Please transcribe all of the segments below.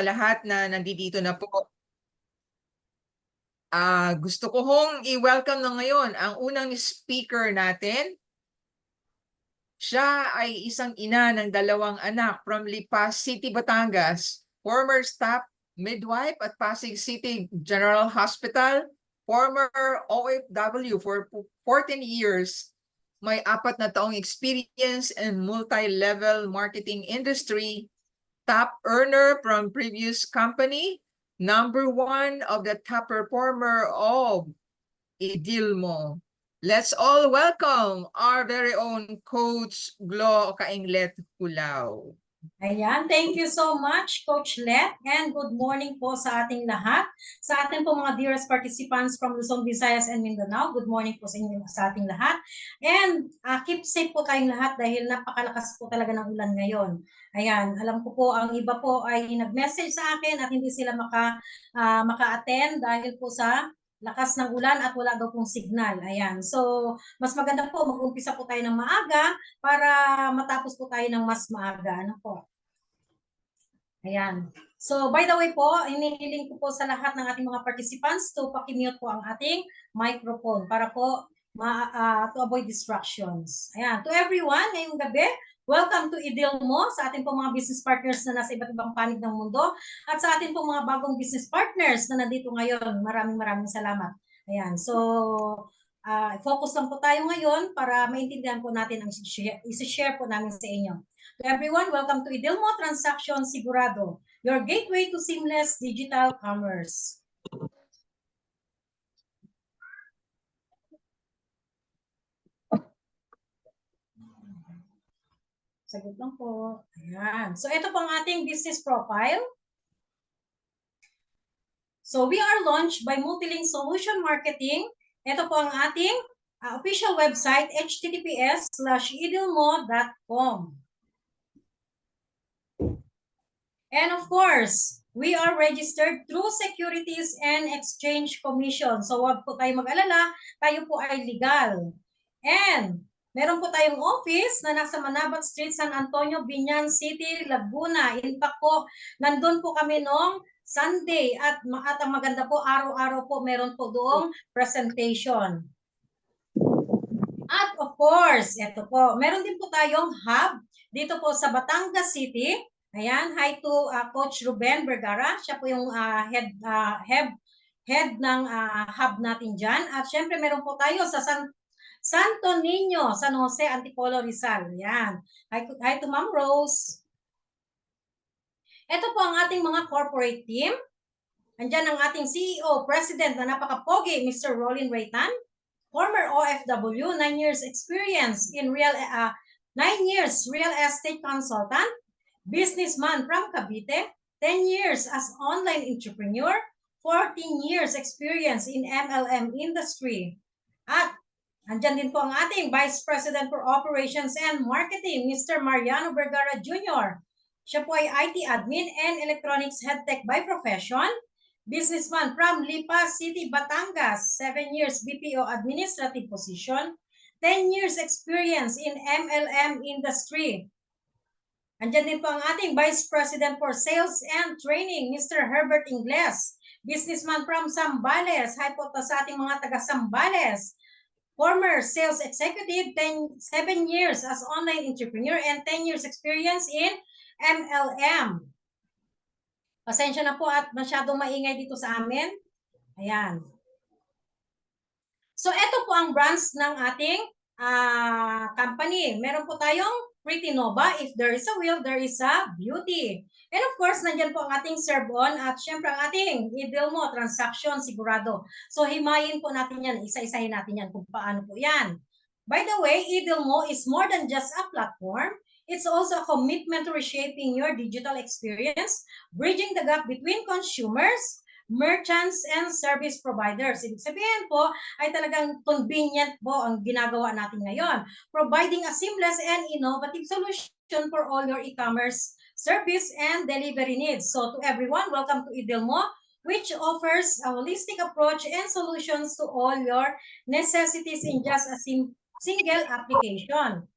lahat na nandito na po. Gusto ko hong i-welcome na ngayon ang unang speaker natin. Siya ay isang ina ng 2 anak from Lipas City, Batangas, former staff midwife at Pasig City General Hospital, former OFW for 14 years, may 4 na taong experience in multi-level marketing industry, top earner from previous company, #1 of the top performer of Idilmo. Let's all welcome our very own Coach Glo Kainglet Hulao. Ayan, thank you so much, Coach Let, and good morning po sa ating lahat. Sa ating po mga dearest participants from Luzon, Visayas, and Mindanao, good morning po sa inyo sa ating lahat. And keep safe po tayong lahat dahil napakalakas po talaga ng ulan ngayon. Ayan, alam ko po, ang iba po ay nag-message sa akin at hindi sila maka-attend dahil po sa lakas ng ulan at wala daw pong signal. Ayan, so mas maganda po mag-umpisa po tayo ng maaga para matapos po tayo ng mas maaga. Ano po? Ayan. So, by the way po, hinihiling ko po sa lahat ng ating mga participants to pakimute po ang ating microphone para po to avoid distractions. Ayan. To everyone, ngayong gabi, welcome to Idilmo sa ating po mga business partners na nasa iba't ibang panig ng mundo at sa ating po mga bagong business partners na nandito ngayon. Maraming salamat. Ayan. So, focus lang po tayo ngayon para maintindihan po natin ang isi-share po namin sa inyo. To everyone, welcome to Idilmo Transaction Sigurado, your gateway to seamless digital commerce. Sagot lang po. Ayan. So, ito po ang ating business profile. So, we are launched by Multilink Solution Marketing. Ito po ang ating official website, https://idilmo.com. And of course, we are registered through Securities and Exchange Commission. So wag po tayo mag-alala, tayo po ay legal. And meron po tayong office na nasa Manabat Street, San Antonio, Biñan City, Laguna. In fact po, nandun po kami noong Sunday at ang maganda po, araw-araw po meron po doong presentation. At of course, ito po, meron din po tayong hub dito po sa Batangas City. Ayan, hi to Coach Ruben Vergara. Siya po yung head ng hub natin dyan. At syempre, meron po tayo sa Santo Niño, San Jose, Antipolo, Rizal. Ayan. Hi to Ma'am Rose. Ito po ang ating mga corporate team. Andyan ang ating CEO, President na napaka-pogi, Mr. Rolin Raytan. Former OFW, 9 years experience in 9 years real estate consultant, businessman from Cavite, 10 years as online entrepreneur, 14 years experience in MLM industry. At andyan din po ang ating Vice President for Operations and Marketing, Mr. Mariano Vergara Jr. Siya po ay IT admin and electronics head tech by profession. Businessman from Lipas City, Batangas, 7 years BPO administrative position, 10 years experience in MLM industry. Andyan din po ang ating Vice President for Sales and Training, Mr. Herbert Ingles. Businessman from Zambales. Hi po sa ating mga taga-Zambales. Former sales executive, 7 years as online entrepreneur and 10 years experience in MLM. Pasensya na po at masyadong maingay dito sa amin. Ayan. So, ito po ang branch ng ating company. Meron po tayong Pretty Nova. If there is a will, there is a beauty. And of course, nandyan po ang ating Serve-On at syempre ang ating Idilmo Transaction Sigurado. So, himayin po natin yan. Isa-isahin natin yan kung paano po yan. By the way, Idilmo is more than just a platform. It's also a commitment to reshaping your digital experience, bridging the gap between consumers, merchants, and service providers. Ibig sabihin po ay talagang convenient po ang ginagawa natin ngayon, providing a seamless and innovative solution for all your e-commerce service and delivery needs. So to everyone, welcome to Idilmo, which offers a holistic approach and solutions to all your necessities in just a single application.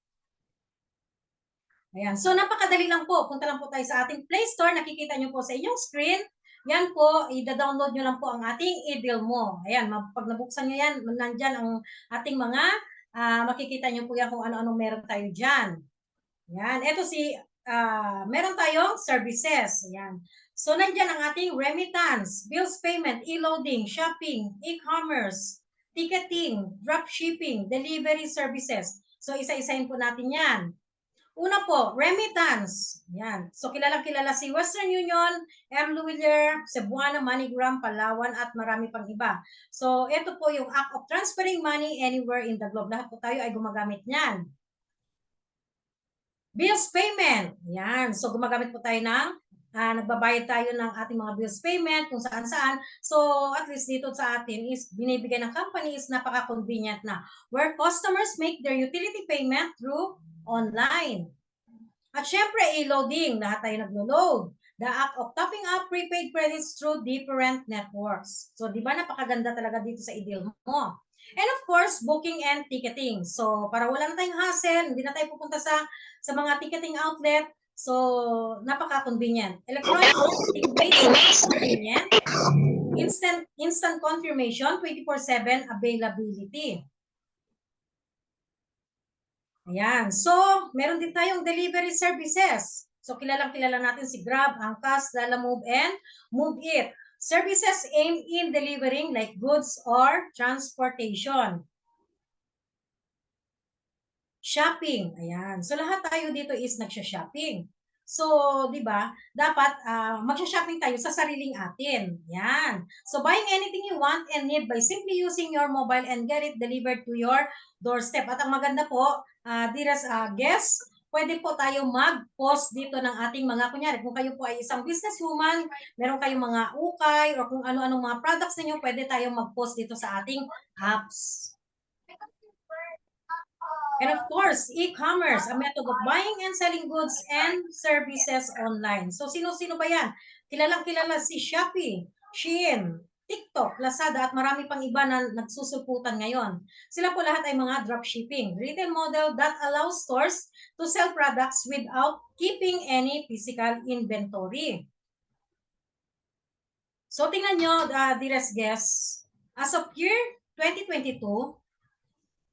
Ayan. So, napakadali lang po. Punta lang po tayo sa ating Play Store. Nakikita nyo po sa inyong screen. Yan po, i-download nyo lang po ang ating eDealMo. Ayan, pag nabuksan nyo yan, nandyan ang ating mga, makikita nyo po yan kung ano-ano meron tayo dyan. Ayan, ito meron tayong services. Ayan. So, nandyan ang ating remittance, bills payment, e-loading, shopping, e-commerce, ticketing, dropshipping, delivery services. So, isa-isahin po natin yan. Una po, remittance. Yan. So, kilalang-kilala si Western Union, M. Luwilier, Cebuana, MoneyGram, Palawan, at marami pang iba. So, ito po yung act of transferring money anywhere in the globe. Lahat po tayo ay gumagamit niyan. Bills payment. Yan. So, gumagamit po tayo ng, nagbabayad tayo ng ating mga bills payment kung saan-saan. So, at least dito sa atin is binibigay ng company is napaka-convenient na where customers make their utility payment through online. At syempre, e-loading. Lahat tayo naglo-load. The act of topping up prepaid credits through different networks. So, di ba napakaganda talaga dito sa eDealMo. And of course, booking and ticketing. So, para wala na tayong hassle, hindi na tayo pupunta sa mga ticketing outlet. So, napaka-convenient. Electronic ticketing, convenient. Instant confirmation, 24/7 availability. Ayan. So, meron din tayong delivery services. So, kilalang-kilala natin si Grab, Angkas, Lalamove, and Move It. Services aimed in delivering like goods or transportation. Shopping. Ayan. So, lahat tayo dito is nagsha-shopping. So, di ba, dapat magsha-shopping tayo sa sariling atin. Yan. So, buying anything you want and need by simply using your mobile and get it delivered to your doorstep. At ang maganda po, dearest guests, pwede po tayo mag-post dito ng ating mga, kunyari, kung kayo po ay isang businesswoman, meron kayong mga ukay, or kung ano-anong mga products ninyo, pwede tayong mag-post dito sa ating apps. And of course, e-commerce, a method of buying and selling goods and services online. So, sino-sino ba yan? Kilalang-kilala si Shopee, Shein, TikTok, Lazada, at marami pang iba na nagsusuputan ngayon. Sila po lahat ay mga dropshipping, retail model that allows stores to sell products without keeping any physical inventory. So, tingnan nyo, dearest guests, as of year 2022,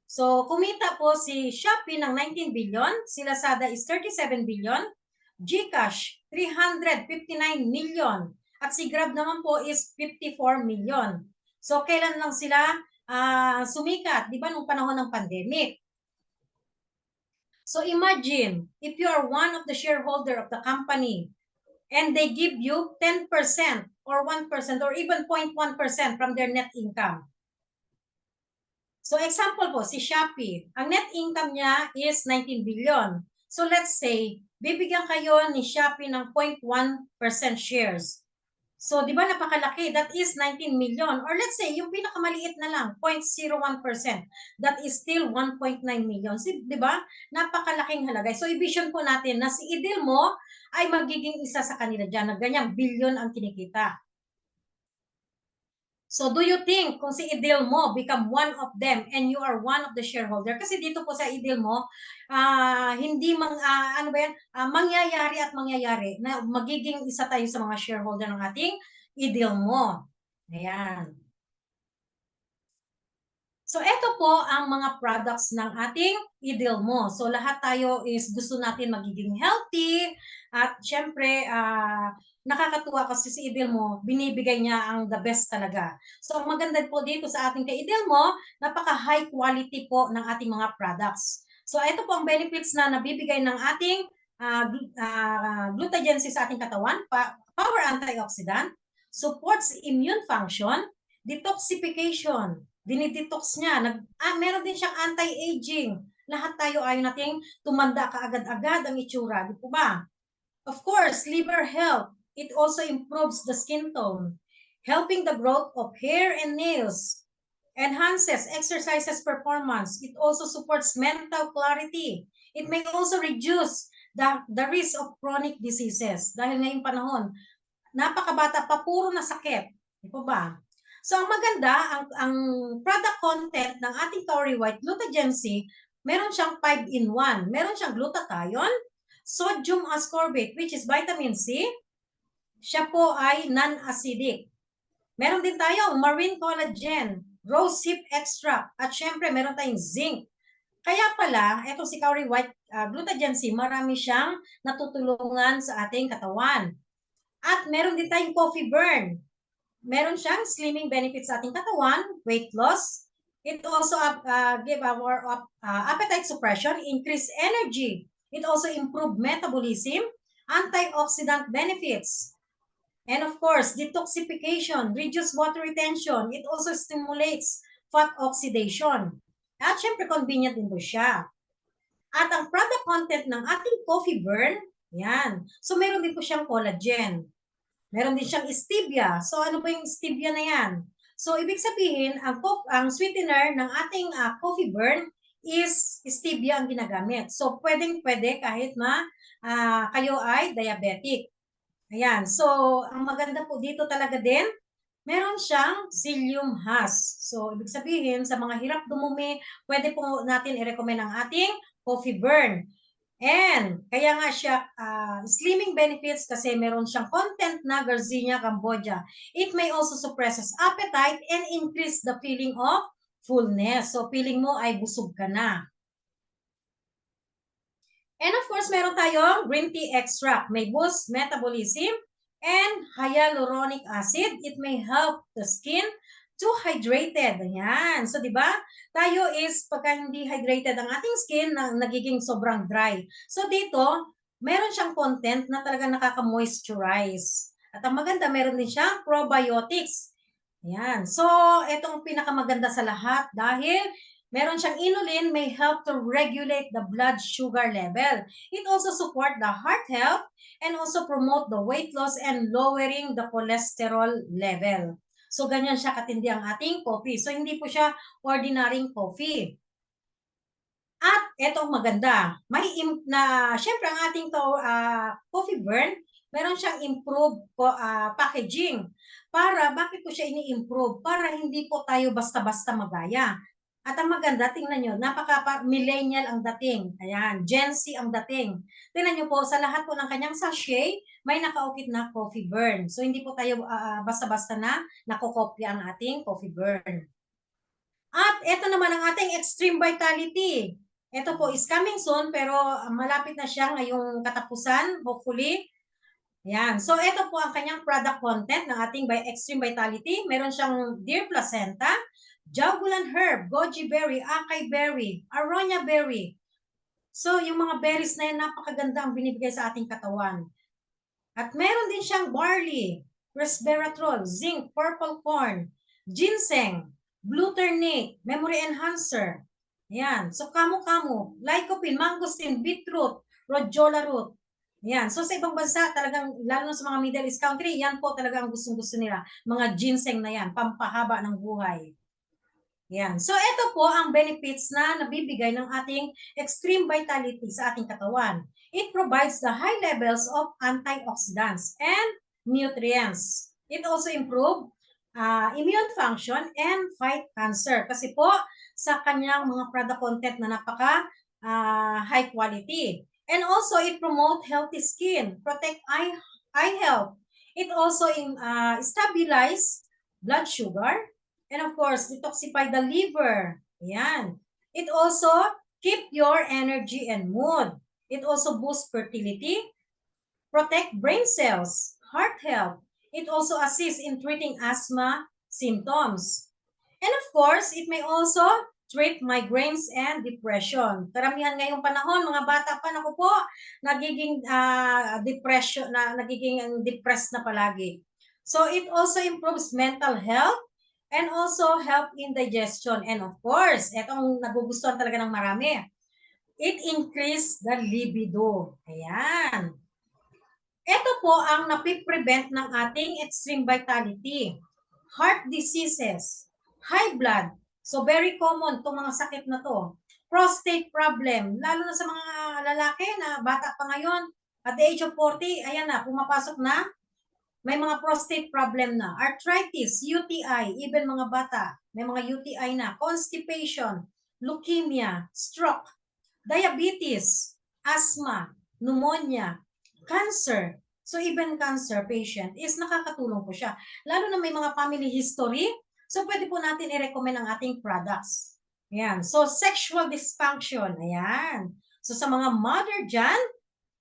so, kumita po si Shopee ng 19 billion, si Lazada is 37 billion, GCash 359 million, at si Grab naman po is 54 million. So, kailan lang sila sumikat? Di ba nung panahon ng pandemic? So, imagine, if you are one of the shareholder of the company and they give you 10% or 1% or even 0.1% from their net income. So example po, si Shopee, ang net income niya is 19 billion. So let's say, bibigyan kayo ni Shopee ng 0.1% shares. So di ba napakalaki? That is 19 million. Or let's say, yung pinakamaliit na lang, 0.01%. That is still 1.9 million. Di ba? Napakalaking halaga. So i-vision po natin na si eDealMo ay magiging isa sa kanila dyan na ganyang billion ang kinikita. So do you think kung si eDealMo become one of them and you are one of the shareholder? Kasi dito po sa eDealMo, hindi mangyayari at mangyayari na magiging isa tayo sa mga shareholder ng ating eDealMo. Ayan. So, ito po ang mga products ng ating eDealMo. So, lahat tayo is gusto natin magiging healthy at syempre, nakakatuwa kasi si eDealMo, binibigay niya ang the best talaga. So, ang maganda po dito sa ating kay eDealMo, napaka-high quality po ng ating mga products. So, ito po ang benefits na nabibigay ng ating glutagency sa ating katawan, power antioxidant, supports immune function, detoxification, dinidetox niya. Meron din siyang anti-aging. Lahat tayo ayaw nating tumanda kaagad-agad ang itsura. Di po ba? Of course, liver health. It also improves the skin tone, helping the growth of hair and nails. Enhances exercises performance. It also supports mental clarity. It may also reduce the risk of chronic diseases. Dahil ngayong panahon, napakabata pa, puro na sakit. Di po ba? So, ang maganda, ang product content ng ating Torii White Glutagency, meron siyang 5-in-1. Meron siyang glutathione, sodium ascorbate, which is vitamin C. Siya po ay non-acidic. Meron din tayo marine collagen, rosehip extract, at syempre meron tayong zinc. Kaya pala, eto si Kauri White Glutathione C, marami siyang natutulungan sa ating katawan. At meron din tayong coffee burn. Meron siyang slimming benefits sa ating katawan, weight loss. It also give our appetite suppression, increase energy. It also improve metabolism, antioxidant benefits. And of course, detoxification, reduce water retention. It also stimulates fat oxidation. At syempre, convenient din po siya. At ang product content ng ating coffee burn, yan. So, meron din po siyang collagen. Meron din siyang stevia. So, ano po yung stevia na yan? So, ibig sabihin, ang sweetener ng ating coffee burn is stevia ang ginagamit. So, pwedeng-pwede kahit kayo ay diabetic. Ayan. So, ang maganda po dito talaga din, meron siyang psyllium husk. So, ibig sabihin, sa mga hirap dumumi, pwede po natin i-recommend ang ating coffee burn. And, kaya nga siya, slimming benefits kasi meron siyang content na Garcinia cambogia. It may also suppresses appetite and increase the feeling of fullness. So, feeling mo ay busog ka na. And of course, meron tayong green tea extract. May boost metabolism and hyaluronic acid. It may help the skin to hydrated. Ayan. So, di ba? Tayo is, pagka hindi hydrated ang ating skin, nagiging sobrang dry. So, dito, meron siyang content na talaga nakaka-moisturize. At ang maganda, meron din siyang probiotics. Ayan. So, itong pinakamaganda sa lahat dahil meron siyang inulin, may help to regulate the blood sugar level. It also support the heart health and also promote the weight loss and lowering the cholesterol level. So, ganyan siya katindi ang ating coffee. So, hindi po siya ordinary coffee. At etong maganda, syempre ang ating coffee burn, meron siyang improved packaging. Bakit po siya ini-improve? Para hindi po tayo basta-basta magaya. At ang maganda, tingnan nyo, napaka-millennial ang dating. Ayan, Gen Z ang dating. Tingnan nyo po, sa lahat po ng kanyang sachet, may nakaukit na coffee burn. So, hindi po tayo basta-basta na nakokopya ang ating coffee burn. At ito naman ang ating Extreme Vitality. Ito po is coming soon, pero malapit na siya ngayong katapusan, hopefully. Yan. So, ito po ang kanyang product content ng ating Extreme Vitality. Meron siyang deer placenta, Jaugulan herb, goji berry, acai berry, aronia berry. So, yung mga berries na yan, napakaganda ang binibigay sa ating katawan. At meron din siyang barley, resveratrol, zinc, purple corn, ginseng, glutamate, memory enhancer. Ayan. So, kamo-kamo, lycopene, mangosteen, beetroot, rhodiola root. Ayan. So, sa ibang bansa, talagang, lalo na sa mga Middle East country, yan po talaga ang gustong-gusto nila. Mga ginseng na yan, pampahaba ng buhay. Yan. So, ito po ang benefits na nabibigay ng ating Extreme Vitality sa ating katawan. It provides the high levels of antioxidants and nutrients. It also improve immune function and fight cancer. Kasi po, sa kanyang mga product content na napaka high quality. And also, it promote healthy skin, protect eye health. It also stabilize blood sugar, and of course, detoxify the liver. Ayan. It also keep your energy and mood. It also boosts fertility, protect brain cells, heart health. It also assists in treating asthma symptoms. And of course, it may also treat migraines and depression. Karamihan ngayong panahon, mga bata pa, naku po, nagiging depression, nagiging depressed na palagi. So, it also improves mental health and also help in digestion. And of course, etong nagugustuhan talaga ng marami, it increase the libido. Ayan. Ito po ang napiprevent ng ating Extreme Vitality. Heart diseases, high blood. So very common itong mga sakit na to. Prostate problem, lalo na sa mga lalaki na bata pa ngayon, at the age of 40, ayan na, pumapasok na. May mga prostate problem na, arthritis, UTI, even mga bata, may mga UTI na, constipation, leukemia, stroke, diabetes, asthma, pneumonia, cancer. So even cancer patient is nakakatulong po siya. Lalo na may mga family history, so pwede po natin i-recommend ang ating products. Ayan. So sexual dysfunction, ayan. So sa mga mother dyan,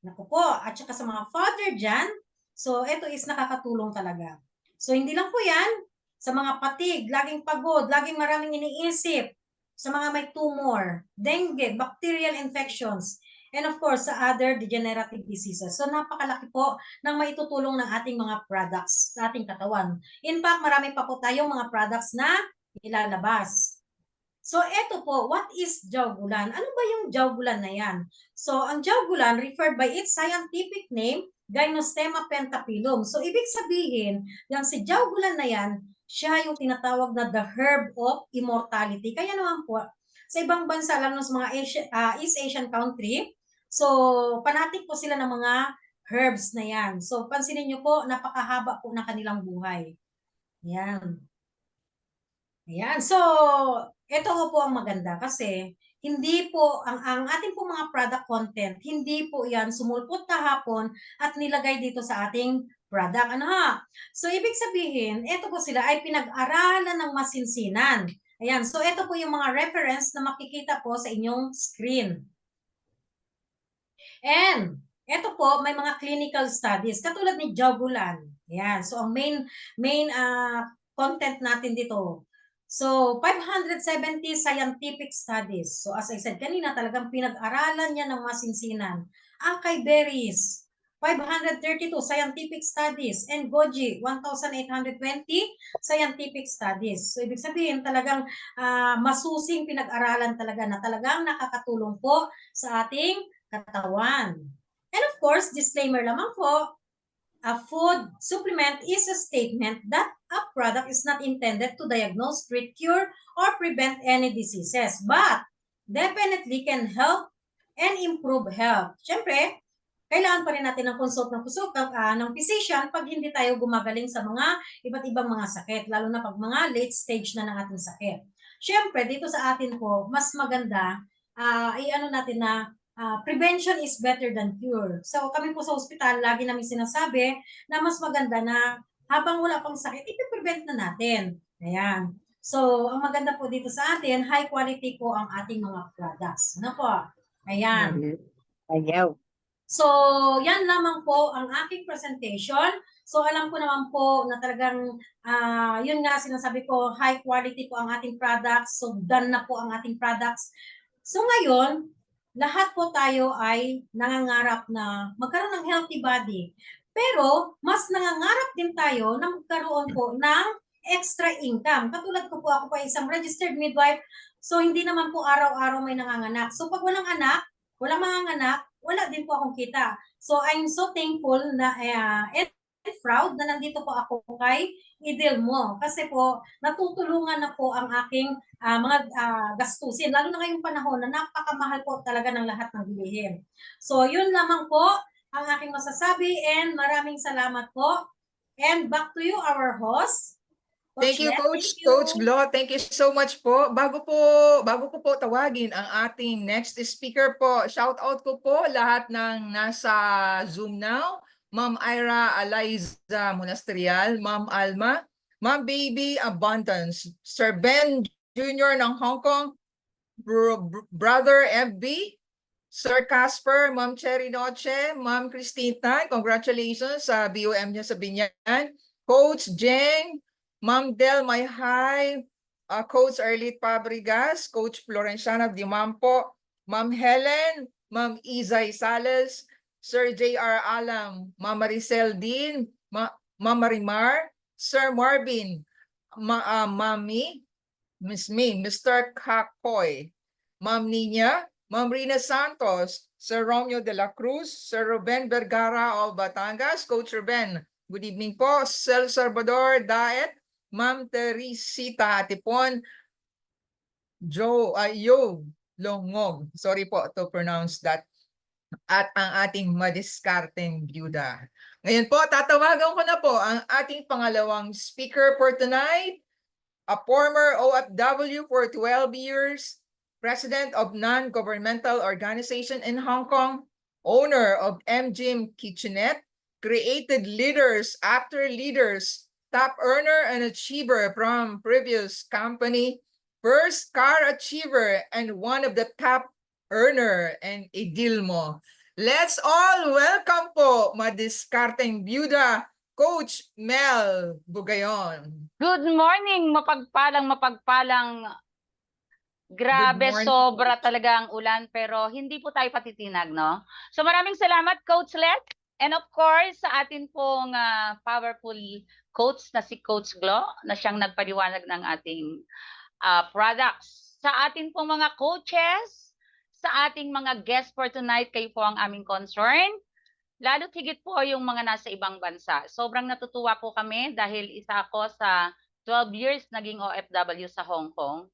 naku po, at saka sa mga father dyan, so ito is nakakatulong talaga. So hindi lang po yan, sa mga patig, laging pagod, laging maraming iniisip, sa mga may tumor, dengue, bacterial infections, and of course, sa other degenerative diseases. So napakalaki po ng maitutulong ng ating mga products sa ating katawan. In fact, marami pa po tayong mga products na ilalabas. So, eto po, what is jawgulan? Ano ba yung jawgulan na yan? So, ang jawgulan, referred by its scientific name, Gymnostemma pentaphyllum. So, ibig sabihin, yung si jawgulan na yan, siya yung tinatawag na the herb of immortality. Kaya naman po, sa ibang bansa, lalo sa mga East Asian country, so, panatik po sila ng mga herbs na yan. So, pansinin nyo po, napakahaba po ng kanilang buhay. Yan. Ayan. So, ito po ang maganda kasi hindi po ang ating po mga product content, hindi po 'yan sumulpot kahapon at nilagay dito sa ating product. Ano ha? So, ibig sabihin, ito po sila ay pinag-aralan ng masinsinan. Ayan. So, ito po yung mga reference na makikita po sa inyong screen. And ito po, may mga clinical studies katulad ni Jogulan. Ayan. So, ang main content natin dito. So, 570 scientific studies. So, as I said kanina, talagang pinag-aralan niya ng masinsinan. Acai berries, 532 scientific studies, and goji, 1,820 scientific studies. So, ibig sabihin talagang masusing pinag-aralan talaga na talagang nakakatulong po sa ating katawan. And of course, disclaimer lamang po, a food supplement is a statement that a product is not intended to diagnose, treat, cure, or prevent any diseases, but definitely can help and improve health. Siyempre, kailangan pa rin natin ng consult ng physician pag hindi tayo gumagaling sa mga iba't ibang mga sakit, lalo na pag mga late stage na ng ating sakit. Siyempre, dito sa atin po, mas maganda, i-ano natin na prevention is better than cure. So kami po sa ospital, lagi namin sinasabi na mas maganda na habang wala pang sakit, ipiprevent na natin. Ayan. So, ang maganda po dito sa atin, high quality po ang ating mga products. Ano po? Ayan. Ayaw. So, yan lamang po ang aking presentation. So, alam ko naman po na talagang, yun nga sinasabi ko, high quality po ang ating products. So, done na po ang ating products. So, ngayon, lahat po tayo ay nangangarap na magkaroon ng healthy body. Pero, mas nangangarap din tayo na magkaroon po ng extra income. Katulad ko po, ako po ay isang registered midwife. So, hindi naman po araw-araw may nanganganak. So, pag walang anak, walang manganganak, wala din po akong kita. So, I'm so thankful na and proud na nandito po ako kay Idelmo. Kasi po, natutulungan na po ang aking mga gastusin. Lalo na ngayong panahon na napakamahal po talaga ng lahat ng bilihin. So, yun lamang po ang aking masasabi and maraming salamat po. And back to you, our host. Thank you, Let, Coach. thank you. Coach Glo, thank you so much po. Bago ko po tawagin ang ating next speaker po, shout out ko po lahat ng nasa Zoom now. Ma'am Ira Aliza Monastrial, Ma'am Alma, Ma'am Baby Abundance, Sir Ben Jr. ng Hong Kong, Brother FB, Sir Casper, Ma'am Cherry Noche, Ma'am Cristina, congratulations sa BOM niya sa Binyan, Coach Jeng, Ma'am Del Mayhay, Coach Arlette Fabregas, Coach Florenciana Dimampo, Ma'am Helen, Ma'am Izay Sales, Sir J.R. Alam, Ma'am Maricel Dean, Ma'am Marimar, Sir Marvin, Mami, Miss Me, Mr. Kakoy, Ma'am Nina, Ma'am Rina Santos, Sir Romeo de la Cruz, Sir Ruben Vergara of Batangas, Coach Ruben, good evening po, Sir Salvador Daet, Ma'am Teresita Atipon, Yo Longog, sorry po to pronounce that, at ang ating madiskarteng byuda. Ngayon po, tatawagan ko na po ang ating pangalawang speaker for tonight, a former OFW for 12 years, president of non-governmental organization in Hong Kong, owner of MGM Kitchenette, created leaders after leaders, top earner and achiever from previous company, first car achiever, and one of the top earner and idilmo. Let's all welcome po madiskarteng byuda, Coach Mel Bugayon. Good morning, mapagpalang. Grabe, morning, sobra Coach. talaga ang ulan pero hindi po tayo patitinag, no? So maraming salamat, Coach Let. And of course, sa atin pong powerful coach na si Coach Glo, na siyang nagpaliwanag ng ating products. Sa atin pong mga coaches, sa ating mga guests for tonight, kayo po ang aming concern. Lalo't higit po yung mga nasa ibang bansa. Sobrang natutuwa po kami dahil isa ako sa 12 years naging OFW sa Hong Kong.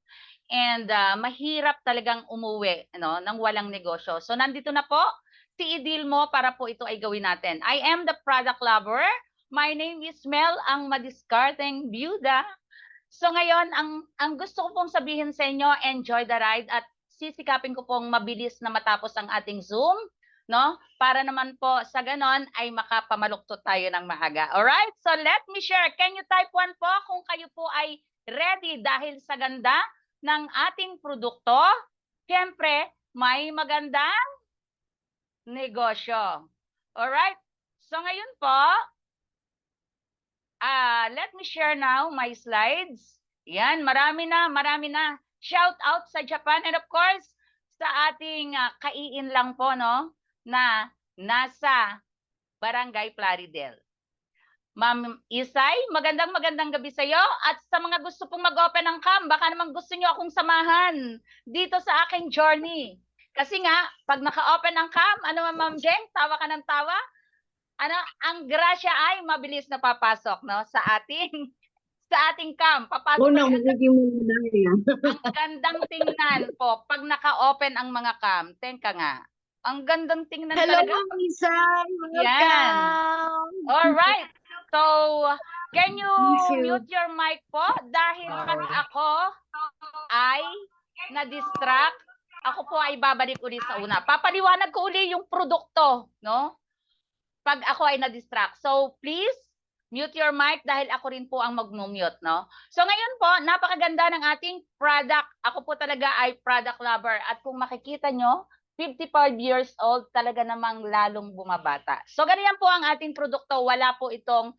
And mahirap talagang umuwi nang walang negosyo. So nandito na po si Idilmo para po ito ay gawin natin. I am the product lover. My name is Mel, ang madiskarteng byuda. So ngayon, ang gusto ko pong sabihin sa inyo, enjoy the ride at sisikapin ko pong mabilis na matapos ang ating Zoom, no? Para naman po sa ganon ay makapamaluktot tayo ng maaga. Alright? So let me share. Can you type 1 po kung kayo po ay ready dahil sa ganda ng ating produkto? Siyempre, may magandang negosyo. Alright? So ngayon po, let me share now my slides. Yan, marami na. Shout out sa Japan and of course, sa ating kaiin lang po, no? Na nasa Barangay Plaridel. Ma'am Isay, magandang gabi sa iyo. At sa mga gusto pong mag-open ng cam, baka naman gusto niyo akong samahan dito sa aking journey. Kasi nga, pag naka-open ng cam, ano Ma'am Jeng, tawa ka ng tawa, ang grasya ay mabilis na papasok, no, sa ating cam. Papasok Unang magiging muna yan. ang gandang tingnan po pag naka-open ang mga cam. Teka nga. Ang gandang tingnan Hello, talaga. Ma'am Isay! Welcome! Alright. So, can you Miss you. mute your mic po? Dahil pag ako ay na-distract, ako po ay babalik uli sa una. Papaliwanag ko uli yung produkto, no? Pag ako ay na-distract. So, please, mute your mic dahil ako rin po ang mag-mute, no? So, ngayon po, napakaganda ng ating product. Ako po talaga ay product lover. At kung makikita nyo, 55 years old, talaga namang lalong bumabata. So, ganyan po ang ating produkto. Wala po itong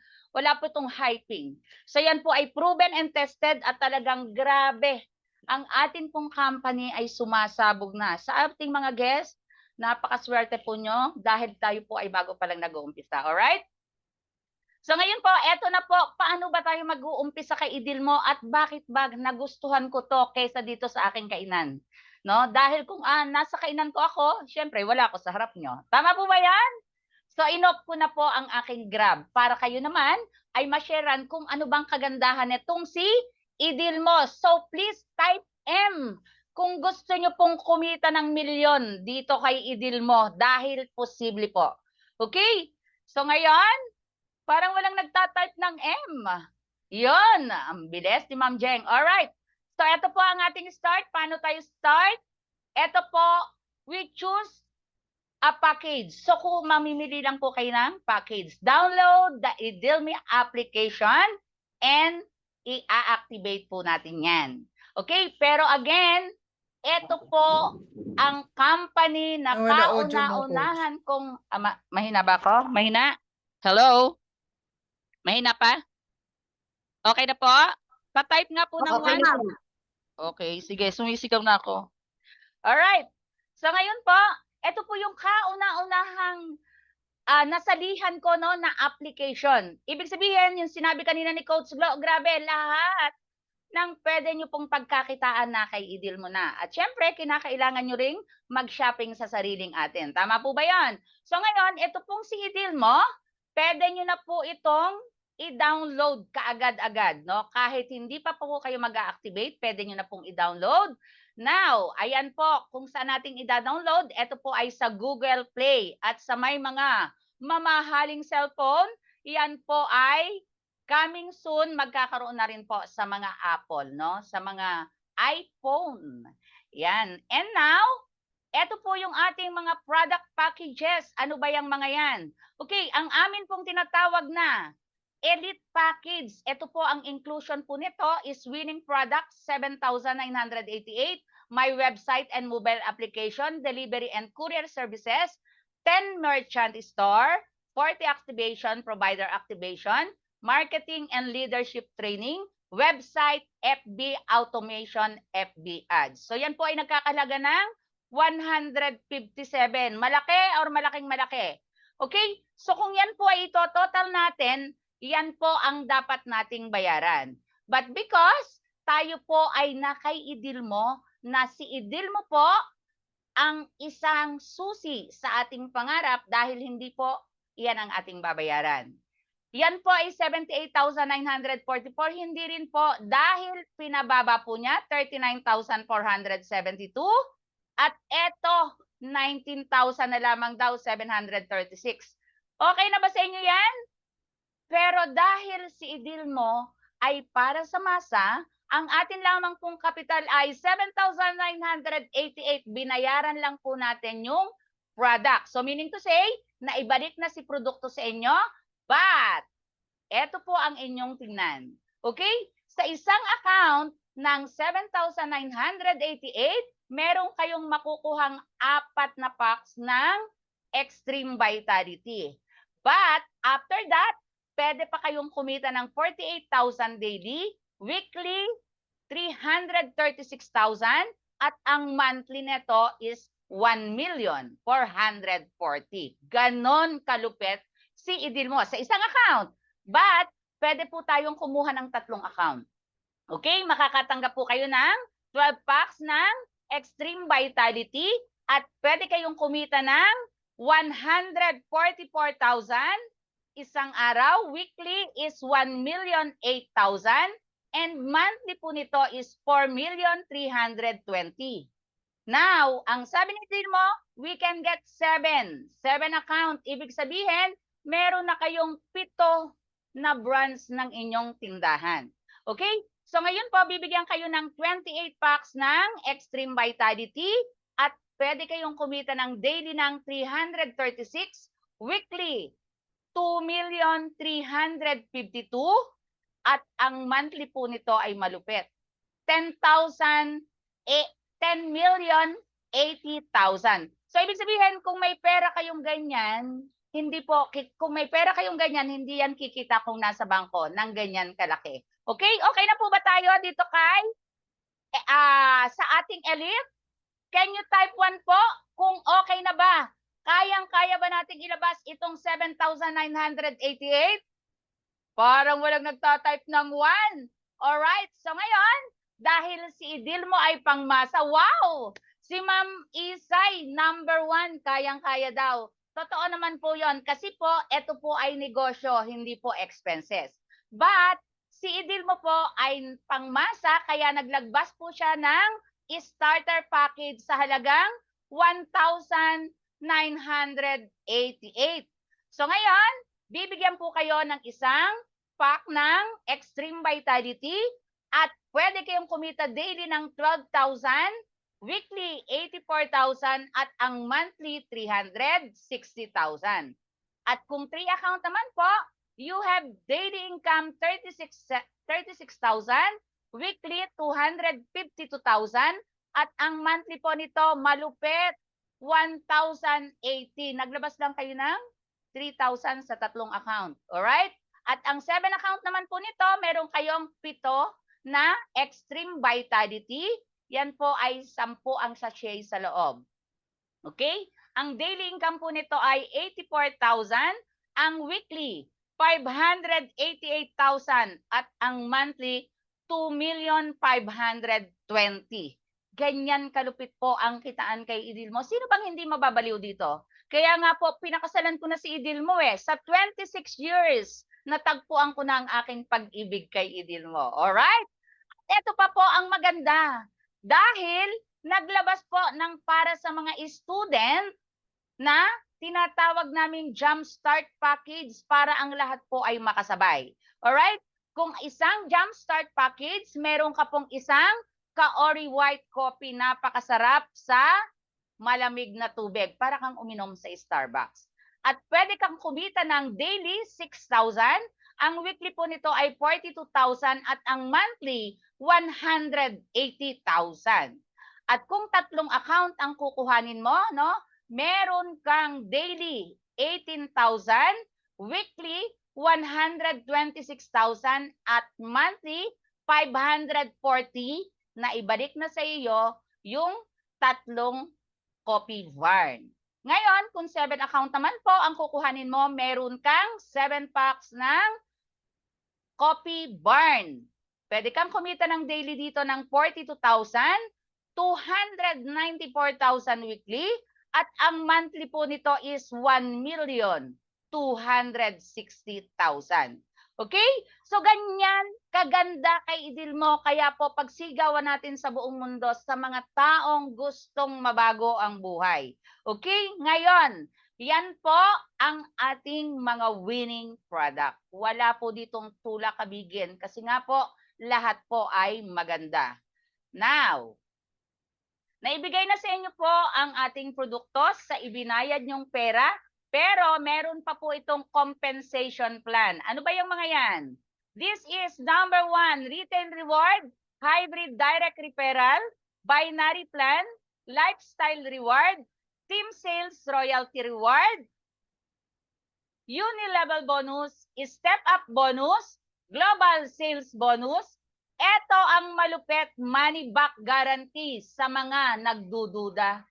hyping. So, yan po ay proven and tested at talagang grabe. Ang ating pong company ay sumasabog na. Sa ating mga guests, napakaswerte po nyo dahil tayo po ay bago pa lang nag-uumpisa. Alright? So ngayon po, eto na po, paano ba tayo mag-uumpisa kay Idilmo at bakit ba nagustuhan ko to kaysa dito sa aking kainan? No? Dahil kung nasa kainan ko ako, syempre wala ako sa harap nyo. Tama po ba yan? So inop ko na po ang aking Grab para kayo naman ay ma-sharean kung ano bang kagandahan nitong si Idilmo. So please type M kung gusto nyo pong kumita ng milyon dito kay Idilmo dahil posible po. Okay? So ngayon, parang walang nagtatype ng M. Yun, ang bilis ni Ma'am Jeng. Alright. So ito po ang ating start. Paano tayo start? Ito po, we choose a package. So kung mamimili lang po kayo ng package, download the Idilmi application and i-activate po natin yan. Okay? Pero again, ito po ang company na Wala audio mo, kauna-unahan kong... mahina ba ako? Mahina? Hello? Mahina pa? Okay na po? Pa-type nga po ng Okay 1. na po. Okay, sige. Sumisigaw na ako. Alright. So ngayon po, ito po yung kauna-unahang nasalihan ko no, na application. Ibig sabihin, yung sinabi kanina ni Coach Glo, grabe, lahat ng pwede nyo pong pagkakitaan na kay Idilmo na. At syempre, kinakailangan nyo ring mag-shopping sa sariling atin. Tama po ba yan? So ngayon, ito pong si Idilmo, pwede nyo na po itong i-download kaagad-agad. No? Kahit hindi pa po kayo mag-activate, pwede nyo na pong i-download. Now, ayan po, kung saan nating i-download, ito po ay sa Google Play. At sa may mga mamahaling cellphone, yan po ay coming soon, magkakaroon na rin po sa mga Apple, no? Sa mga iPhone. Yan. And now, Ito po yung ating mga product packages. Ano ba yung mga yan? Okay, ang amin pong tinatawag na Elite Package. Ito po ang inclusion po nito is winning product 7,988, my website and mobile application, delivery and courier services, 10 merchant store, 40 activation, provider activation, marketing and leadership training, website, FB automation, FB ads. So yan po ay nagkakalaga ng 157. Malaki or malaking malaki? Okay? So kung yan po ay ito-total natin, yan po ang dapat nating bayaran. But because tayo po ay nakay Idilmo, na si Idilmo po ang isang susi sa ating pangarap dahil hindi po yan ang ating babayaran. Yan po ay 78,944. Hindi rin po dahil pinababa po niya 39,472. At eto, 19,000 na lamang daw, 736. Okay na ba sa inyo yan? Pero dahil si Idilmo ay para sa masa, ang atin lamang pong kapital ay 7,988. Binayaran lang po natin yung product. So meaning to say, naibalik na si produkto sa inyo, but eto po ang inyong tingnan. Okay? Sa isang account ng 7,988, meron kayong makukuhang 4 na packs ng Extreme Vitality. But after that, pwede pa kayong kumita ng 48,000 daily, weekly, 336,000, at ang monthly neto is 1,440,000. Ganon kalupit si Idilmo sa isang account. But pwede po tayong kumuha ng 3 account. Okay? Makakatanggap po kayo ng 12 packs ng Extreme Vitality at pwede kayong kumita ng 144,000 isang araw. Weekly is 1,008,000 and monthly po nito is 4,320,000. Now, ang sabi ni Dilmo, we can get 7 account. Ibig sabihin, meron na kayong 7 na brands ng inyong tindahan. Okay? So ngayon po, bibigyan kayo ng 28 packs ng Extreme Vitality at pwede kayong kumita ng daily ng 336, weekly 2,352,000 at ang monthly po nito ay malupit. 10,080,000. So ibig sabihin, kung may pera kayong ganyan, hindi po, kung may pera kayong ganyan, hindi yan kikita kung nasa bangko ng ganyan kalaki. Okay? Okay na po ba tayo dito kay sa ating elite? Can you type 1 po kung okay na ba? Kayang-kaya ba nating ilabas itong 7,988? Parang walang nagtatype ng 1. Alright, so ngayon, dahil si Idilmo ay pangmasa, wow! Si Ma'am Isay, number 1, kayang-kaya daw. Totoo naman po yon kasi po, ito po ay negosyo, hindi po expenses. But, si Idilmo po ay pangmasa, kaya naglagbas po siya ng starter package sa halagang 1,988. So ngayon, bibigyan po kayo ng isang pack ng Extreme Vitality at pwede kayong kumita daily ng 12,000, weekly 84,000 at ang monthly 360,000. At kung 3 account naman po, you have daily income 36,000, weekly 252,000 at ang monthly po nito malupit 1,080. Naglabas lang kayo ng 3,000 sa 3 account. Alright? At ang 7 account naman po nito, meron kayong 7 na Extreme Vitality. Yan po ay 10 ang sachet sa loob. Okay? Ang daily income po nito ay 84,000. Ang weekly, 588,000. At ang monthly, 2,520,000. Ganyan kalupit po ang kitaan kay Idilmo. Sino bang hindi mababaliw dito? Kaya nga po, pinakasalan ko na si Idilmo eh. Sa 26 years, natagpuan ko na ang aking pag-ibig kay Idilmo. Alright? Ito pa po ang maganda. Dahil naglabas po ng para sa mga student na tinatawag naming Jumpstart Package para ang lahat po ay makasabay. Alright? Kung isang Jumpstart Package, meron ka pong isang Kaori White Coffee, napakasarap sa malamig na tubig para kang uminom sa Starbucks. At pwede kang kumita ng daily 6,000, ang weekly po nito ay 42,000 at ang monthly 180,000. At kung tatlong account ang kukuhanin mo, no, meron kang daily 18,000, weekly 126,000 at monthly 540 na ibalik na sa iyo yung tatlong coffee barn. Ngayon, kung 7 account naman po ang kukuhanin mo, meron kang 7 packs ng coffee barn. Pwede kang kumita ng daily dito ng 42,000, 294,000 weekly, at ang monthly po nito is 1,260,000. Okay? So ganyan kaganda kay Idilmo, kaya po pagsigawan natin sa buong mundo sa mga taong gustong mabago ang buhay. Okay? Ngayon, yan po ang ating mga winning product. Wala po ditong tulak kabigin kasi nga po lahat po ay maganda. Now, naibigay na sa inyo po ang ating produkto sa ibinayad nyong pera, pero meron pa po itong compensation plan. Ano ba yung mga yan? This is number 1, retail reward, hybrid direct referral, binary plan, lifestyle reward, team sales royalty reward, uni-level bonus, step-up bonus, global sales bonus. Ito ang malupit money back guarantee sa mga nagdududa.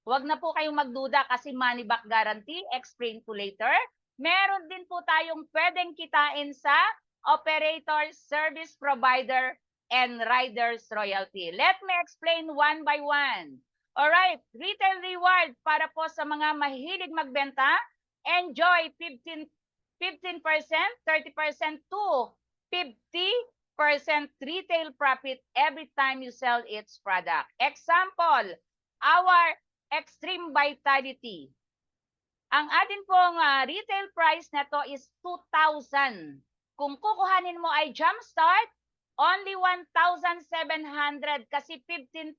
Huwag na po kayong magduda kasi money back guarantee, explain to later. Meron din po tayong pwedeng kitain sa operator, service provider, and riders royalty. Let me explain one by one. Alright, retail reward para po sa mga mahilig magbenta. Enjoy 15%, 30% to 50% retail profit every time you sell its product. Example, our Extreme Vitality. Ang atin pong retail price na to is 2,000. Kung kukuhanin mo ay Jumpstart, only 1,700 kasi 15%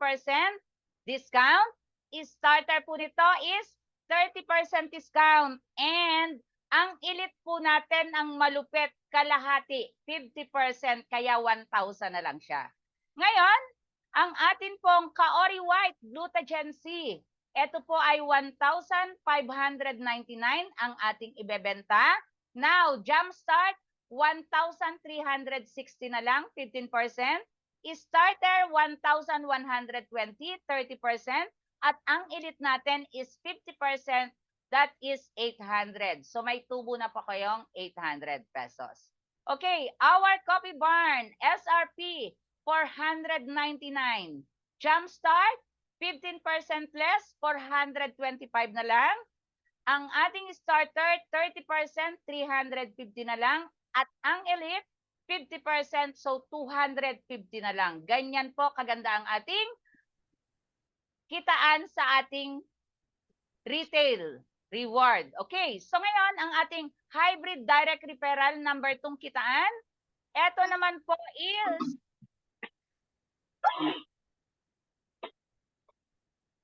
discount. Starter po nito is 30% discount. And ang elite po natin, ang malupit, kalahati, 50%, kaya 1,000 na lang siya. Ngayon, ang atin pong Kaori White Glucogen C, ito po ay 1,599 ang ating ibebenta. Now, Jumpstart, 1,360 na lang, 15%. Starter, 1,120, 30%. At ang elite natin is 50%, that is 800. So may tubo na pa kayong 800 pesos. Okay, our Coffee Barn, SRP, 499. Jumpstart, 15% less, 425 na lang. Ang ating starter, 30%, 350 na lang. At ang elite, 50%, so 250 na lang. Ganyan po kaganda ang ating kitaan sa ating retail reward. Okay, so ngayon ang ating hybrid direct referral number 2 kitaan. Ito naman po is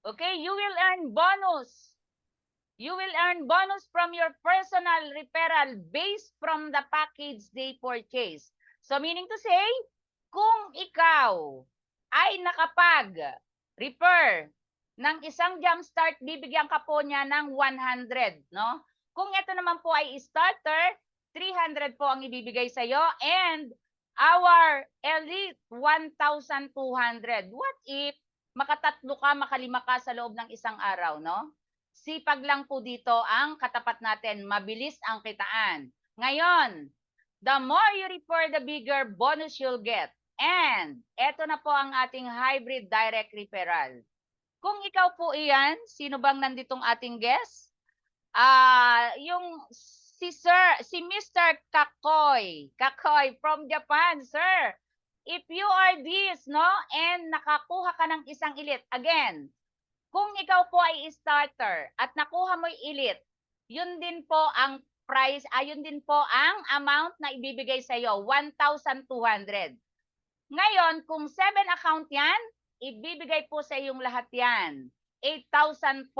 okay, you will earn bonus. You will earn bonus from your personal referral based from the package they purchase. So meaning to say, kung ikaw ay nakapag-refer ng isang Jumpstart, bibigyan ka po niya ng 100, no? Kung ito naman po ay starter, 300 po ang ibibigay sa iyo, and our elite 1,200. What if makatatlo ka, makalima ka sa loob ng isang araw, no? Sipag lang po dito ang katapat natin, mabilis ang kitaan. Ngayon, the more you refer, the bigger bonus you'll get. And eto na po ang ating hybrid direct referral. Kung ikaw po iyan, sino bang nanditong ating guest? Yung si Mr. Kakoy from Japan, sir. If you are this, no, and nakakuha ka ng isang elite, again, kung ikaw po ay starter at nakuha mo yung elite, yun din po ang price, yun din po ang amount na ibibigay sa iyo, 1,200. Ngayon, kung 7 account yan, ibibigay po sa iyong lahat yan. 8,400.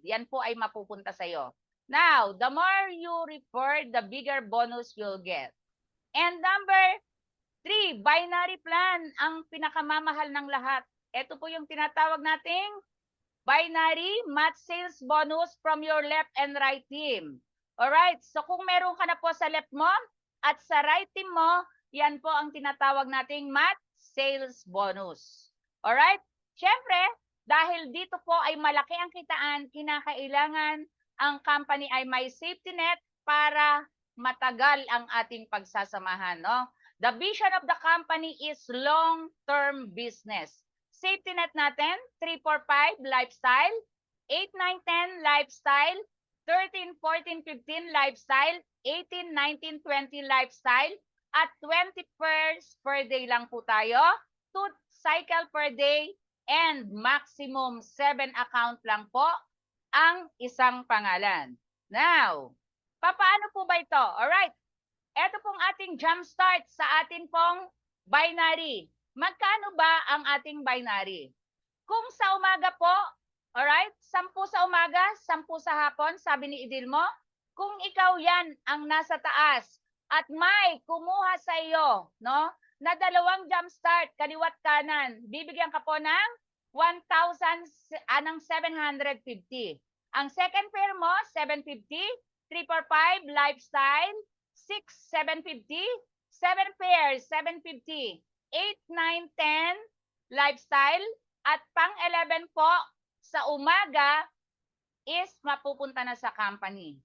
Yan po ay mapupunta sa'yo. Now, the more you refer, the bigger bonus you'll get. And number 3, binary plan, ang pinakamamahal ng lahat. Ito po yung tinatawag nating binary match sales bonus from your left and right team. Alright, so kung meron ka na po sa left mo at sa right team mo, yan po ang tinatawag nating match sales bonus. Alright, syempre, dahil dito po ay malaki ang kitaan, kinakailangan ang company ay may safety net para matagal ang ating pagsasamahan. No? The vision of the company is long-term business. Safety net natin, 3, 4, 5, lifestyle, 8, 9, 10, lifestyle, 13, 14, 15, lifestyle, 18, 19, 20, lifestyle, at 20 pairs per day lang po tayo, 2 cycle per day, and maximum 7 account lang po ang isang pangalan. Now, paano po ba ito? Alright, ito pong ating jump start sa atin pong binary. Magkano ba ang ating binary? Kung sa umaga po, alright, 10 sa umaga, 10 sa hapon, sabi ni Idilmo, kung ikaw yan ang nasa taas at may kumuha sa iyo, no, na dalawang jump start, kaliwat kanan, bibigyan ka po ng 1,750. Ang second pair mo, 750, 3, 4, 5, lifestyle, 6, 750, 7 pairs, 750, 8, 9, 10, lifestyle, at pang 11 po sa umaga is mapupunta na sa company.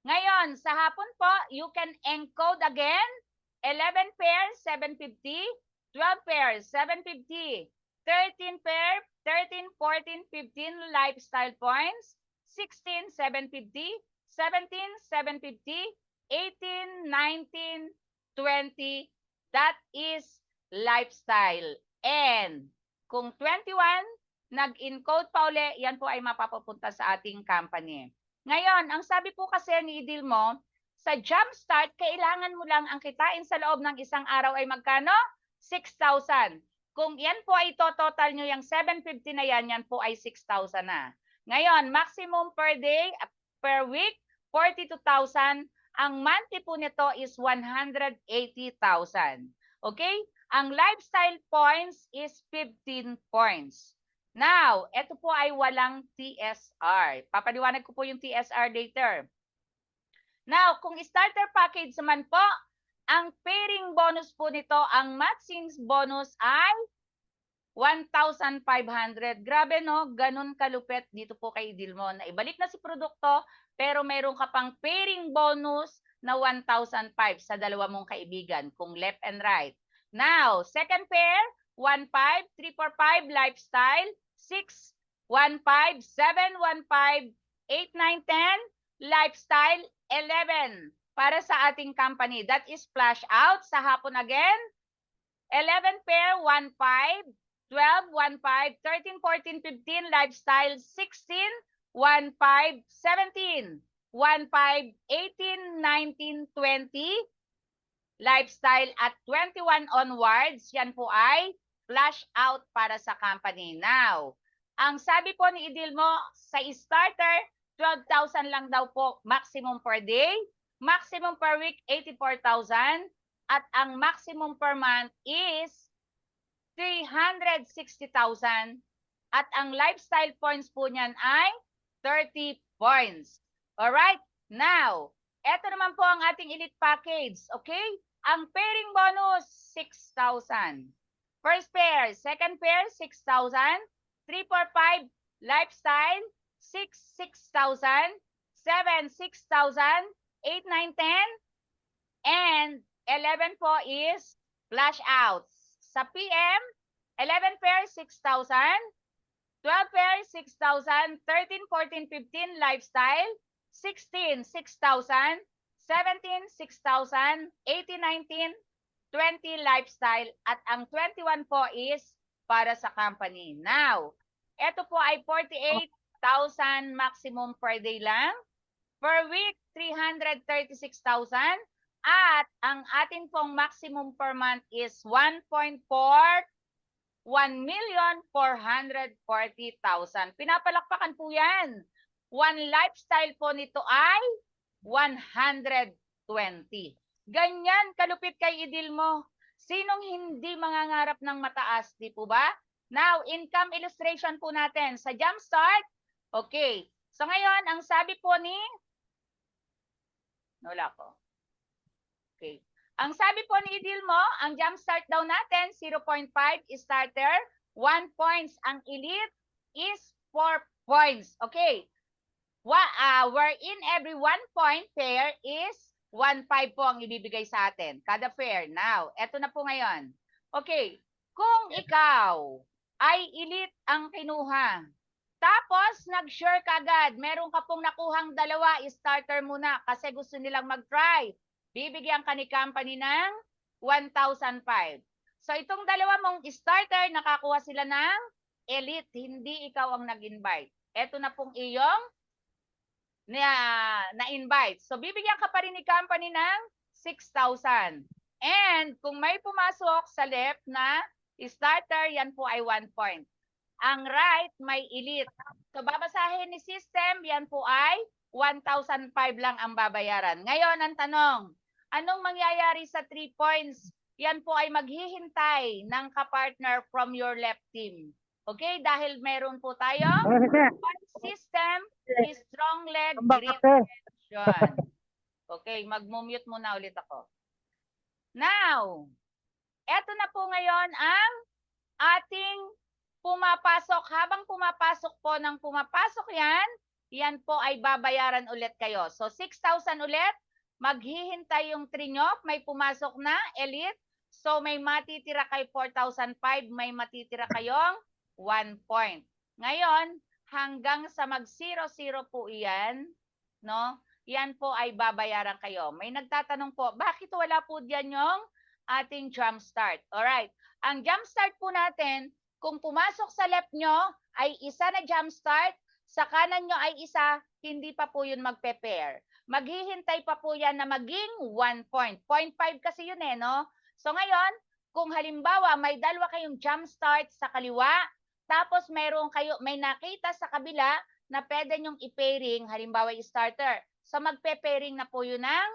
Ngayon, sa hapon po, you can encode again, 11 pairs, 750, 12 pairs, 750, 13 pair, 13, 14, 15 lifestyle points, 16, 750, 17, 750, 18, 19, 20, that is lifestyle. And kung 21, nag-encode pa uli, yan po ay mapapapunta sa ating company. Ngayon, ang sabi po kasi ni Idilmo, sa jumpstart, kailangan mo lang ang kitain sa loob ng isang araw ay magkano? 6,000. Kung yan po ay total nyo, yung 750 na yan, yan po ay 6,000 na. Ngayon, maximum per day, per week, 42,000. Ang monthly po nito is 180,000. Okay? Ang lifestyle points is 15 points. Now, ito po ay walang TSR. Papaliwanag ko po yung TSR later. Now, kung starter package naman po, ang pairing bonus po nito, ang matching bonus ay 1,500. Grabe no, ganun kalupit dito po kay Idilmo na ibalik na si produkto, pero meron ka pang pairing bonus na 1,500 sa dalawa mong kaibigan, kung left and right. Now, second pair, 1,500, 3, 4, 5, lifestyle, 6, 1,500, 7, 1,500, 8, 9, 10, lifestyle, 11 para sa ating company. That is flash out sa hapon again. 11 pair, 1,500, 12, 1,500, 13, 14, 15, lifestyle, 16, 1,500, 17, 1,500, 18, 19, 20, lifestyle, at 21 onwards, yan po ay flash out para sa company. Now, ang sabi po ni Idilmo, sa starter, 12,000 lang daw po maximum per day, maximum per week, 84,000, at ang maximum per month is 360,000, at ang lifestyle points po niyan ay 30 points. Alright? Now, eto naman po ang ating elite package. Okay? Ang pairing bonus, 6,000. First pair, second pair, 6,000. 3, 4, 5, lifestyle, 6, 6,000. 7, 6,000. 8, 9, 10. And 11 po is flash outs. Sa PM, 11 pair, 6,000. 12 pair, 6,000. 13, 14, 15, lifestyle. 16, 6,000. 17, 6,000. 18, 19, 20, lifestyle. At ang 21 po is para sa company. Now, ito po ay 48,000 maximum per day lang. Per week, 336,000. At ang ating pong maximum per month is 1.4 1,440,000. Pinapalakpakan po yan. One lifestyle po nito ay 120. Ganyan kalupit kay Idil mo. Sinong hindi mangangarap ng mataas, di po ba? Now, income illustration po natin sa Jumpstart. Okay. So ngayon, ang sabi po ni wala ko. Okay. Ang sabi po ni Idil mo, ang Jumpstart daw natin 0.5 starter, 1 points. Ang elite is 4 points. Okay. Wherein every 1 point pair is 1.5 po ang ibibigay sa atin. Kada pair. Now, eto na po ngayon. Okay. Kung ikaw ay elite ang kinuha, tapos nag-sure ka agad, meron ka pong nakuhang dalawa, starter muna kasi gusto nilang mag-try. Bibigyan ka ni company ng 1,005. So itong dalawa mong starter, nakakuha sila ng elite. Hindi ikaw ang nag-invite. Ito na pong iyong na-invite. So bibigyan ka pa rin ni company ng 6,000. And kung may pumasok sa left na starter, yan po ay 1 point. Ang right, may elite. So babasahin ni system, yan po ay 1,005 lang ang babayaran. Ngayon, ang tanong, anong mangyayari sa 3 points? Yan po ay maghihintay ng kapartner from your left team. Okay? Dahil meron po tayong one system, strong leg, grip tension. Okay, mag-mute muna ulit ako. Now, eto na po ngayon ang ating pumapasok. Habang pumapasok po ng pumapasok yan, yan po ay babayaran ulit kayo. So, 6,000 ulit. Maghihintay yung 3 nyo. May pumasok na, elite. So, may matitira kay 4,005. May matitira kayong 1 point. Ngayon, hanggang sa mag-0-0 po iyan, no? Yan po ay babayaran kayo. May nagtatanong po, bakit wala po diyan yung ating Jumpstart? Alright. Ang Jumpstart po natin, kung pumasok sa left nyo ay isa na Jumpstart, sa kanan nyo ay isa, hindi pa po yun magpe-pair. Maghihintay pa po yan na maging 1 point. 0.5 kasi yun eh, no? So ngayon, kung halimbawa may dalawa kayong Jumpstart sa kaliwa, tapos may nakita sa kabila na pwede nyong i-pairing, halimbawa yung starter. So magpe-pairing na po yun ng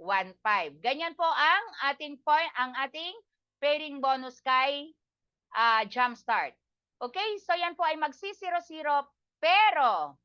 1.5. Ganyan po ang ating pairing bonus kay Jumpstart. Okay? So yan po ay magsi-0-0 pero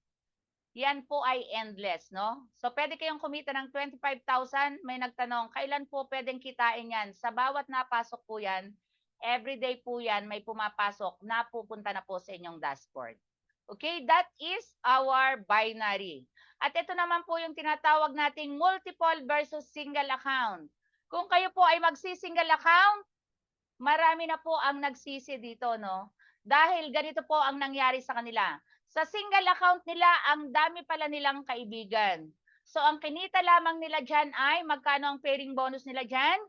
yan po ay endless, no? So pwede kayong kumita ng 25,000. May nagtanong, kailan po pwedeng kitain yan? Sa bawat napasok po yan, everyday po yan, may pumapasok, napupunta na po sa inyong dashboard. Okay? That is our binary. At ito naman po yung tinatawag nating multiple versus single account. Kung kayo po ay magsi-single account, marami na po ang nagsisi dito, no? Dahil ganito po ang nangyari sa kanila. Sa single account nila, ang dami pala nilang kaibigan. So, ang kinita lamang nila dyan ay, magkano ang pairing bonus nila dyan?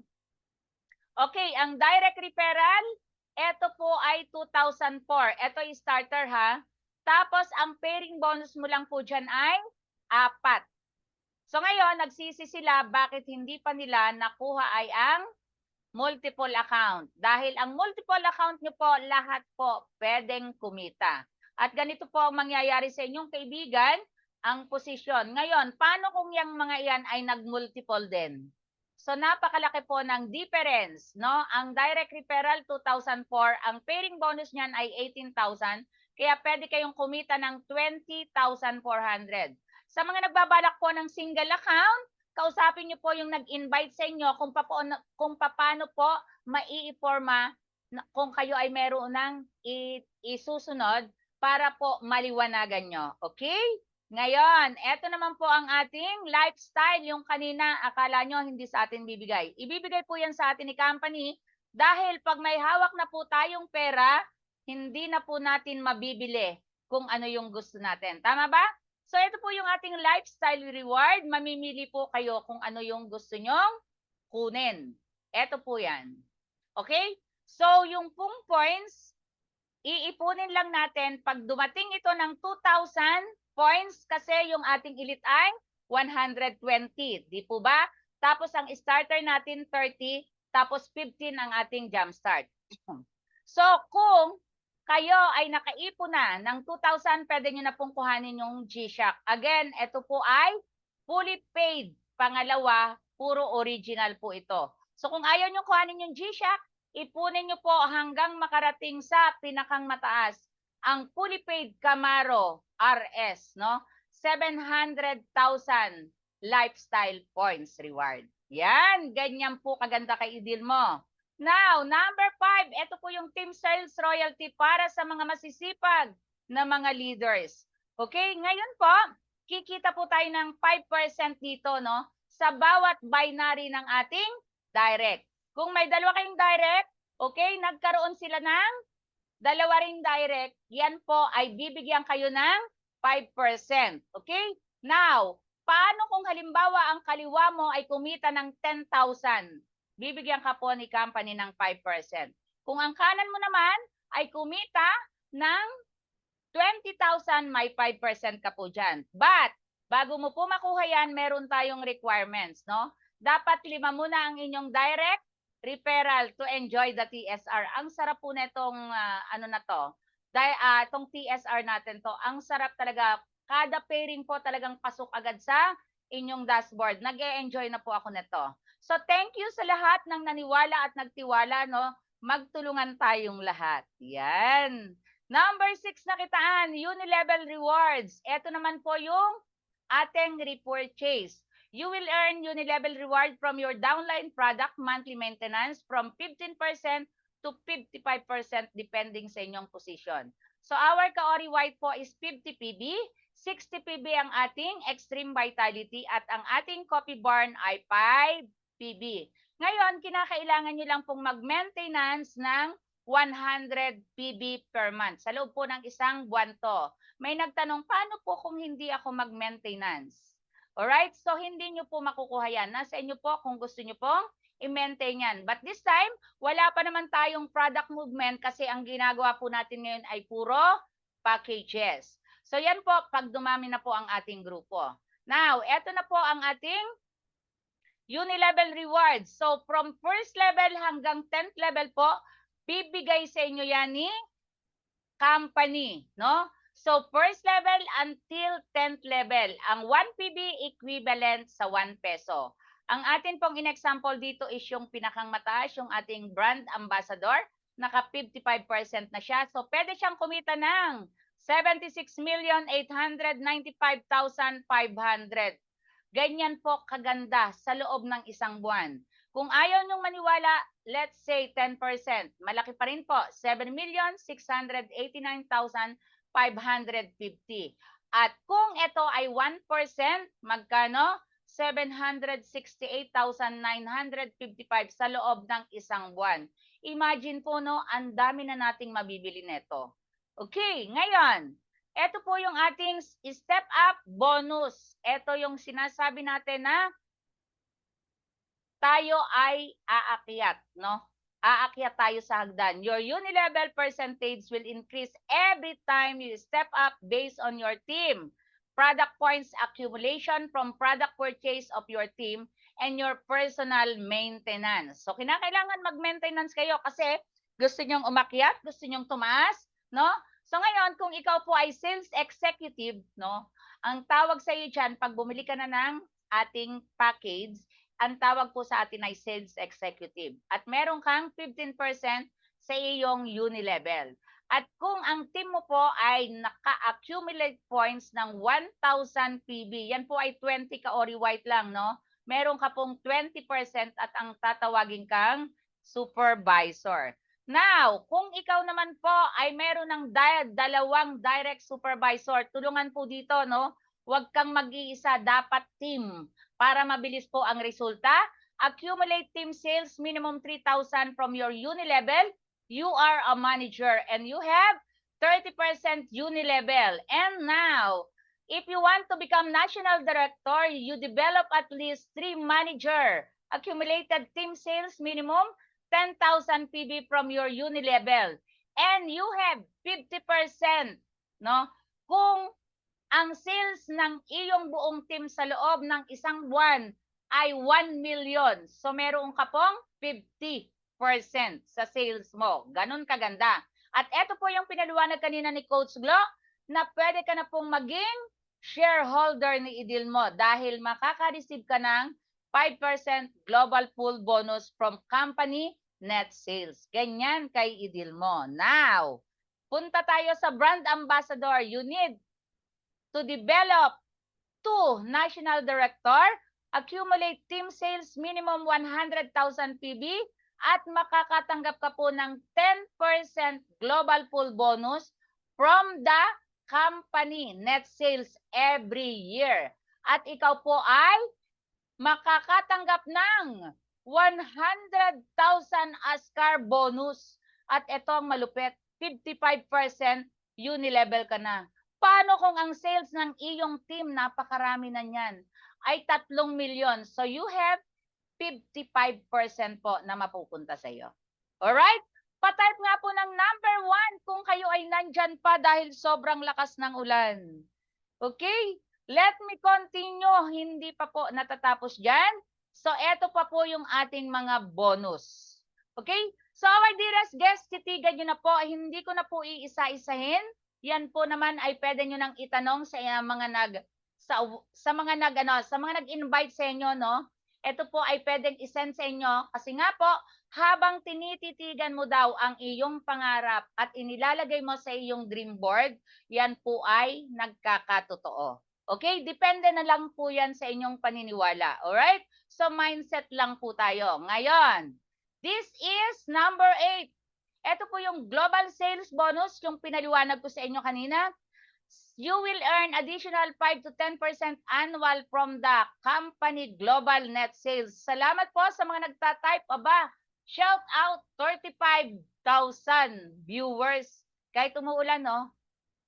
Okay, ang direct referral, ito po ay 2,004. Ito yung starter, ha? Tapos, ang pairing bonus mo lang po dyan ay 4. So, ngayon, nagsisi sila, bakit hindi pa nila nakuha ay ang multiple account. Dahil ang multiple account nyo po, lahat po pwedeng kumita. At ganito po ang mangyayari sa inyong kaibigan, ang posisyon. Ngayon, paano kung yung mga iyan ay nag-multiple din? So, napakalaki po ng difference, no? Ang direct referral, 2,004. Ang pairing bonus niyan ay 18,000. Kaya pwede kayong kumita ng 20,400. Sa mga nagbabalak po ng single account, kausapin niyo po yung nag-invite sa inyo kung paano po maiiporma kung kayo ay meron ng isusunod para po maliwanagan nyo. Okay? Ngayon, eto naman po ang ating lifestyle. Yung kanina, akala nyo hindi sa atin bibigay. Ibibigay po yan sa atin ni company dahil pag may hawak na po tayong pera, hindi na po natin mabibili kung ano yung gusto natin. Tama ba? So, ito po yung ating lifestyle reward. Mamimili po kayo kung ano yung gusto nyong kunin. Ito po yan. Okay? So, yung pong points, iipunin lang natin pag dumating ito ng 2,000 points kasi yung ating elite ay 120. Di po ba? Tapos, ang starter natin 30, tapos 15 ang ating Jumpstart. So kung kayo ay nakaipon na ng 2,000, pwede nyo na pong kuhanin yung G-Shock. Again, ito po ay fully paid. Pangalawa, puro original po ito. So kung ayaw nyo kuhanin yung G-Shock, ipunin nyo po hanggang makarating sa pinakang mataas. Ang fully paid Camaro RS, no? 700,000 lifestyle points reward. Yan, ganyan po kaganda kay idil mo. Now, number 5, ito po yung team sales royalty para sa mga masisipag na mga leaders. Okay, ngayon po, kikita po tayo ng 5% dito, no? Sa bawat binary ng ating direct. Kung may dalawa kayong direct, okay, nagkaroon sila ng dalawa ring direct, yan po ay bibigyan kayo ng 5%. Okay? Now, paano kung halimbawa ang kaliwa mo ay kumita ng 10,000? Bibigyan ka po ni company ng 5%. Kung ang kanan mo naman ay kumita ng 20,000, may 5% ka po dyan. But, bago mo po makuha yan, meron tayong requirements, no? Dapat 5 muna ang inyong direct referral to enjoy the TSR. Ang sarap po netong ano na to. Itong TSR natin to. Ang sarap talaga. Kada pairing po talagang pasok agad sa inyong dashboard. Nag-e-enjoy na po ako neto. So thank you sa lahat ng naniwala at nagtiwala, no? Magtulungan tayong lahat. Yan. Number 6 na kitaan, Unilevel Rewards. Ito naman po yung ating repurchase. You will earn Unilevel reward from your downline product monthly maintenance from 15% to 55% depending sa inyong position. So our Kaori White po is 50 PB, 60 PB ang ating Extreme Vitality at ang ating Coffee Barn ay 5 PB. Ngayon, kinakailangan nyo lang pong mag-maintenance ng 100 PB per month. Sa loob po ng isang buwan to. May nagtanong, paano po kung hindi ako mag-maintenance? Alright, so hindi nyo po makukuha yan. Nasa inyo po kung gusto nyo pong i-maintain yan. But this time, wala pa naman tayong product movement kasi ang ginagawa po natin ngayon ay puro packages. So yan po, pag dumami na po ang ating grupo. Now, eto na po ang ating Unilevel rewards. So from first level hanggang 10th level po, bibigay sa inyo yan ni company, no? So, first level until 10th level, ang 1 PB equivalent sa 1 peso. Ang atin pong in-example dito is yung pinakang mataas, yung ating brand ambassador, naka 55% na siya. So, pwede siyang kumita ng 76,895,500. Ganyan po kaganda sa loob ng isang buwan. Kung ayaw nyong maniwala, let's say 10%. Malaki pa rin po, 7,689,550. At kung ito ay 1%, magkano? 768,955 sa loob ng isang buwan. Imagine po, no, ang dami na nating mabibili neto. Okay, ngayon, ito po yung ating step up bonus. Ito yung sinasabi natin na tayo ay aakyat, no? Aakyat tayo sa hagdan. Your Unilevel percentage will increase every time you step up based on your team. Product points accumulation from product purchase of your team and your personal maintenance. So, kinakailangan mag-maintenance kayo kasi gusto nyong umakyat, gusto nyong tumaas, no? So, ngayon, kung ikaw po ay sales executive, no? Ang tawag sa iyo dyan, pag bumili ka na ng ating package, ang tawag po sa atin ay sales executive. At meron kang 15% sa iyong Unilevel. At kung ang team mo po ay naka-accumulate points ng 1,000 PB, yan po ay 20 Kaori White lang, no? Meron ka pong 20% at ang tatawagin kang supervisor. Now, kung ikaw naman po ay meron ng dalawang direct supervisor, tulungan po dito, no? Huwag kang mag-iisa, dapat team. Para mabilis po ang resulta, accumulate team sales minimum 3,000 from your Unilevel. You are a manager and you have 30% Unilevel. And now, if you want to become national director, you develop at least 3 manager. Accumulated team sales minimum 10,000 PB from your Unilevel. And you have 50%, no? Kung ang sales ng iyong buong team sa loob ng isang buwan ay 1 million. So, meron ka pong 50 sa sales mo. Ganun kaganda. At eto po yung pinaliwanag kanina ni Coach Glo na pwede ka na pong maging shareholder ni Idilmo dahil makaka-receive ka ng 5% global pool bonus from company net sales. Ganyan kay Idilmo. Now, punta tayo sa brand ambassador. You need to develop 2 national director, accumulate team sales minimum 100,000 PB, at makakatanggap ka po ng 10% global pool bonus from the company net sales every year. At ikaw po ay makakatanggap ng 100,000 ASCAR bonus. At ito ang malupit, 55% unilevel ka na. Paano kung ang sales ng iyong team, napakarami na niyan, ay 3 milyon? So you have 55% po na mapupunta sa iyo. Alright? Patype nga po ng number 1 kung kayo ay nandyan pa dahil sobrang lakas ng ulan. Okay? Let me continue. Hindi pa po natatapos dyan. So, eto pa po yung ating mga bonus. Okay? So, our dearest guests, titigan nyo na po. Hindi ko na po iisa-isahin. Yan po naman ay pwede nyo nang itanong sa mga nag-invite sa inyo, no? Ito po ay pwedeng isend sa inyo kasi nga po, habang tinititigan mo daw ang iyong pangarap at inilalagay mo sa iyong dream board, yan po ay nagkakatotoo. Okay? Depende na lang po yan sa inyong paniniwala. Alright? So, mindset lang po tayo. Ngayon, this is number 8. Ito po yung global sales bonus, yung pinaliwanag ko sa inyo kanina. You will earn additional 5 to 10% annual from the company global net sales. Salamat po sa mga nagtatype. Aba, shout out 35,000 viewers. Kahit umuulan, no?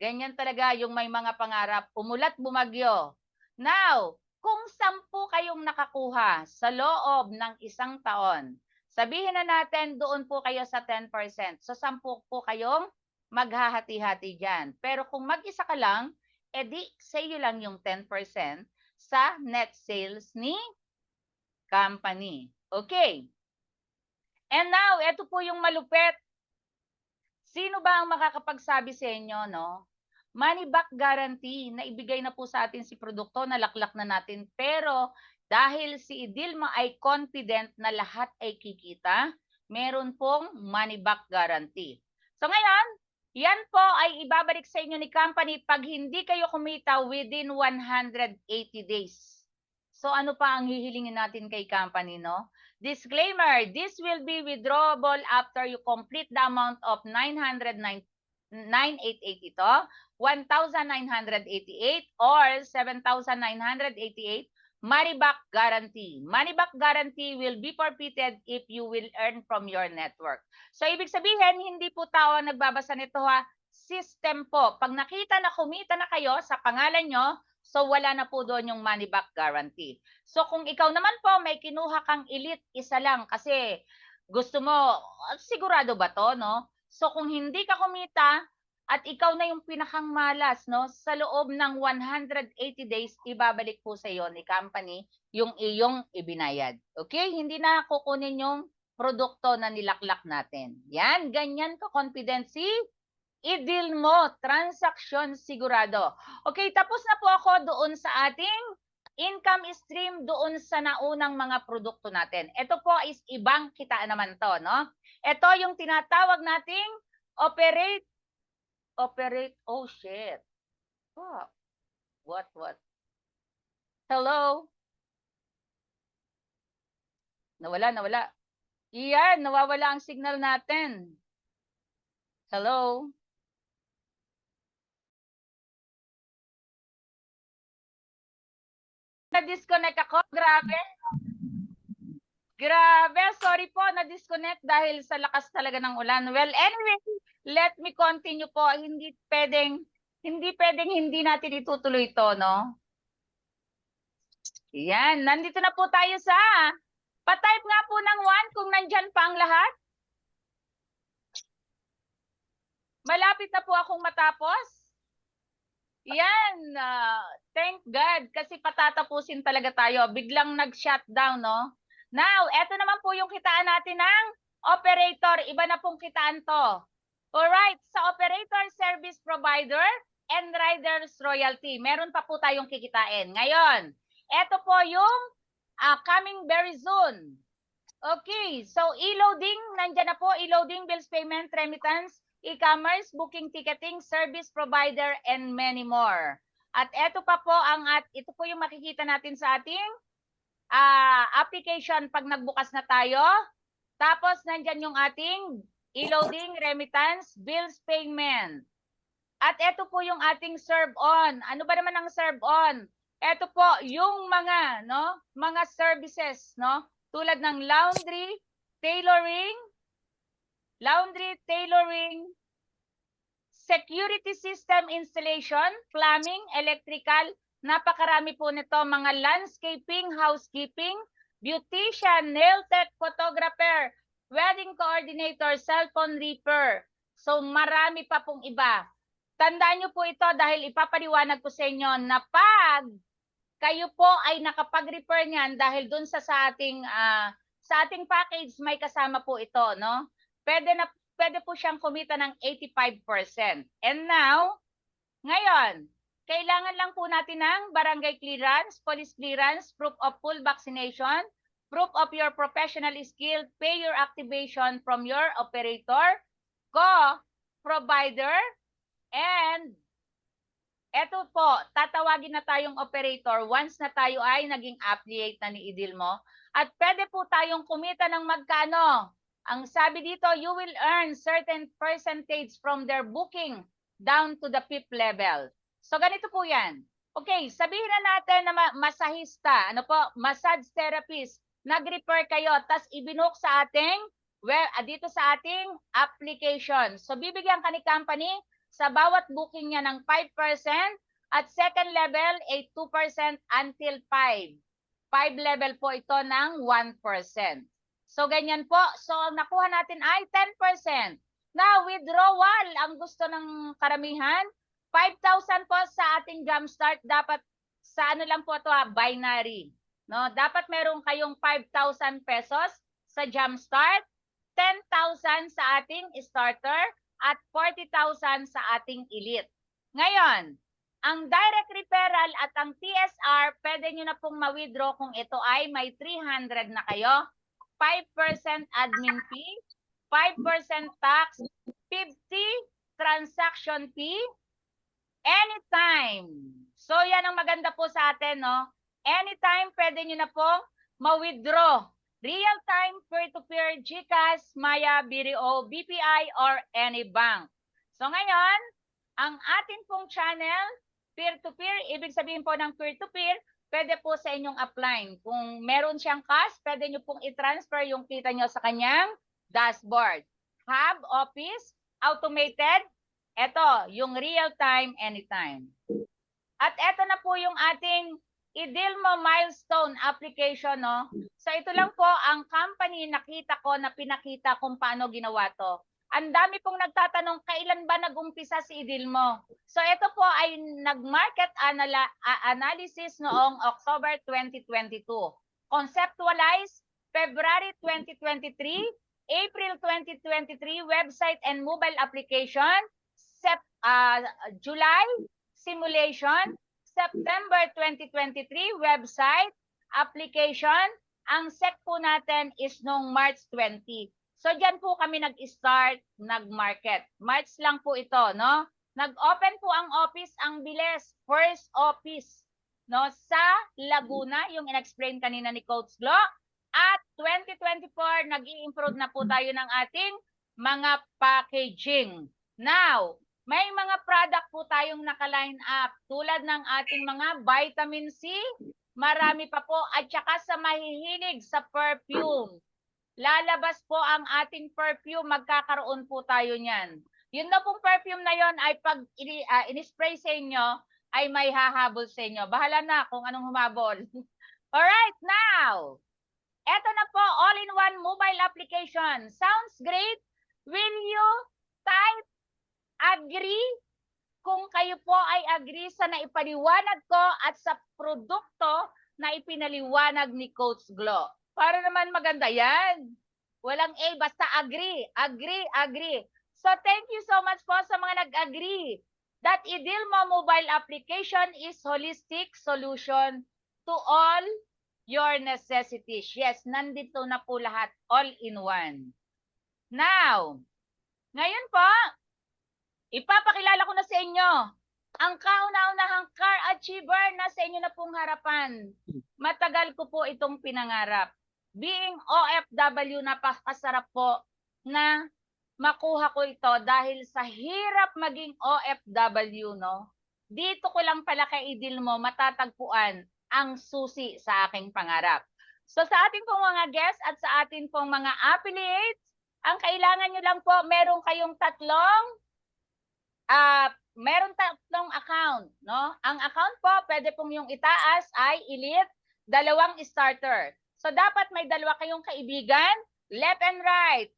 Ganyan talaga yung may mga pangarap. Umulat, bumagyo. Now, kung 10 kayong nakakuha sa loob ng 1 taon, sabihin na natin doon po kayo sa 10%. So 10 po kayong maghahati-hati dyan. Pero kung mag-isa ka lang, edi sa iyo lang yung 10% sa net sales ni company. Okay. And now, ito po yung malupit. Sino ba ang makakapagsabi sa inyo, no? Money back guarantee na ibigay na po sa atin si produkto, nalaklak na natin. Pero dahil si Idilmo ay confident na lahat ay kikita, meron pong money back guarantee. So ngayon, yan po ay ibabalik sa inyo ni company pag hindi kayo kumita within 180 days. So ano pa ang hihilingin natin kay company, no? Disclaimer, this will be withdrawable after you complete the amount of 988 ito, 1,988 or 7,988 money back guarantee. Money back guarantee will be forfeited if you will earn from your network. So, ibig sabihin, hindi po tao ang nagbabasa nito ha. System po. Pag nakita na kumita na kayo sa pangalan nyo, so wala na po doon yung money back guarantee. So, kung ikaw naman po may kinuha kang elite, isa lang kasi gusto mo, sigurado ba to, no? So, kung hindi ka kumita, at ikaw na yung pinakang malas, no? Sa loob ng 180 days, ibabalik po sa iyo ni company yung iyong ibinayad. Okay? Hindi na kukunin yung produkto na nilaklak natin. Yan, ganyan ka-confident si Idilmo, transaction sigurado. Okay, tapos na po ako doon sa ating income stream doon sa naunang mga produkto natin. Ito po is ibang kitaan naman to, no? Ito yung tinatawag nating operate, oh shit. Oh, what? Hello? Nawala. Iyan, nawawala ang signal natin. Hello? Na-disconnect ako, grabe. Grabe, sorry po, na-disconnect dahil sa lakas talaga ng ulan. Well, anyway, let me continue po. Hindi pwedeng hindi natin itutuloy ito, no? Yan, nandito na po tayo sa, patype nga po ng 1 kung nandyan pa ang lahat. Malapit na po akong matapos. Yan, thank God, kasi patatapusin talaga tayo. Biglang nag-shutdown, no? Now, eto naman po yung kitaan natin ng Operator, iba na pong kitaan to. Alright, sa operator, service provider, and riders royalty, meron pa po tayong kikitain. Ngayon, eto po yung coming very soon. Okay, so e-loading, nandyan na po, e-loading, bills payment, remittance, e-commerce, booking, ticketing, service provider, and many more. At eto pa po ito po yung makikita natin sa ating application pag nagbukas na tayo. Tapos nandyan yung ating e-loading, remittance, bills payment. At ito po yung ating serve on. Ano ba naman ang serve on? Ito po yung mga services, tulad ng laundry, tailoring, security system installation, plumbing, electrical, napakarami po nito, mga landscaping, housekeeping, beautician, nail tech, photographer, wedding coordinator, cellphone repair. So marami pa pong iba. Tandaan nyo po ito dahil ipapaliwanag ko sa inyo na pag kayo po ay nakapag-repair niyan dahil dun sa ating package may kasama po ito, no? Pwede po siyang kumita ng 85%. And now, ngayon, kailangan lang po natin ng barangay clearance, police clearance, proof of full vaccination, proof of your professional skill, pay your activation from your operator, provider, and eto po, tatawagin na tayong operator once na tayo ay naging affiliate na ni Idilmo. At pwede po tayong kumita ng magkano. Ang sabi dito, you will earn certain percentage from their booking down to the fifth level. So ganito po yan. Okay, sabihin na natin na masahista, massage therapist, nag-refer kayo, tas ibinook sa ating, dito sa ating application. So bibigyan ka ni company sa bawat booking niya ng 5%, at second level ay 2% until 5. 5 level po ito ng 1%. So ganyan po. So nakuha natin ay 10%. Now withdrawal, ang gusto ng karamihan, 5,000 po sa ating Jumpstart. Dapat sa lang po ito, binary. No? Dapat meron kayong 5,000 pesos sa Jumpstart, 10,000 sa ating starter, at 40,000 sa ating elite. Ngayon, ang direct referral at ang TSR, pwede nyo na pong ma-withdraw kung ito ay may 300 na kayo, 5% admin fee, 5% tax, 50 transaction fee, anytime. So yan ang maganda po sa atin, no? Anytime pwede nyo na pong ma-withdraw. Real-time, peer-to-peer, GCash, Maya, BDO, BPI, or any bank. So ngayon, ang atin pong channel, peer-to-peer, ibig sabihin po ng peer-to-peer, pwede po sa inyong upline. Kung meron siyang cash, pwede nyo pong i-transfer yung kita nyo sa kanyang dashboard. Hub, office, automated, eto, yung real-time, anytime. At eto na po yung ating Idilmo milestone application, no? So ito lang po ang company nakita ko na pinakita kung paano ginawa to. Ang dami pong nagtatanong kailan ba nag-umpisa si Idilmo. So ito po ay nag-market analysis noong October 2022. Conceptualize February 2023, April 2023 website and mobile application, July simulation, September 2023, website, application. Ang set po natin is noong March 20. So, dyan po kami nag-start, nag-market. March lang po ito, no? Nag-open po ang office, ang bilis. First office, no? Sa Laguna, yung in-explain kanina ni Coach Glo. At 2024, nag-i-improve na po tayo ng ating mga packaging. Now, may mga product po tayong naka-line up tulad ng ating mga vitamin C, marami pa po, at saka sa mahihilig sa perfume. Lalabas po ang ating perfume, magkakaroon po tayo niyan. Yun na pong perfume na yon ay pag in-spray sa inyo, ay may hahabol sa inyo. Bahala na kung anong humabol. Alright, now, eto na po, all-in-one mobile application. Sounds great. Will you type agree kung kayo po ay agree sa naipaliwanag ko at sa produkto na ipinaliwanag ni Coach Glo? Para naman maganda yan. Walang A, basta agree. Agree, agree. So thank you so much po sa mga nag-agree that IDILMO mobile application is holistic solution to all your necessities. Yes, nandito na po lahat, all in one. Now, ngayon po, ipapakilala ko na sa inyo ang kauna-unahang car achiever na sa inyo na pong harapan. Matagal ko po itong pinangarap. Being OFW, napakasarap po na makuha ko ito dahil sa hirap maging OFW, no? Dito ko lang pala kay IDILMO matatagpuan ang susi sa aking pangarap. So sa ating pong mga guests at sa ating pong mga affiliates, ang kailangan nyo lang po, meron kayong meron tatlong account, no? Ang account po, pwede pong yung itaas ay elite, 2 starter. So dapat may 2 kayong kaibigan, left and right.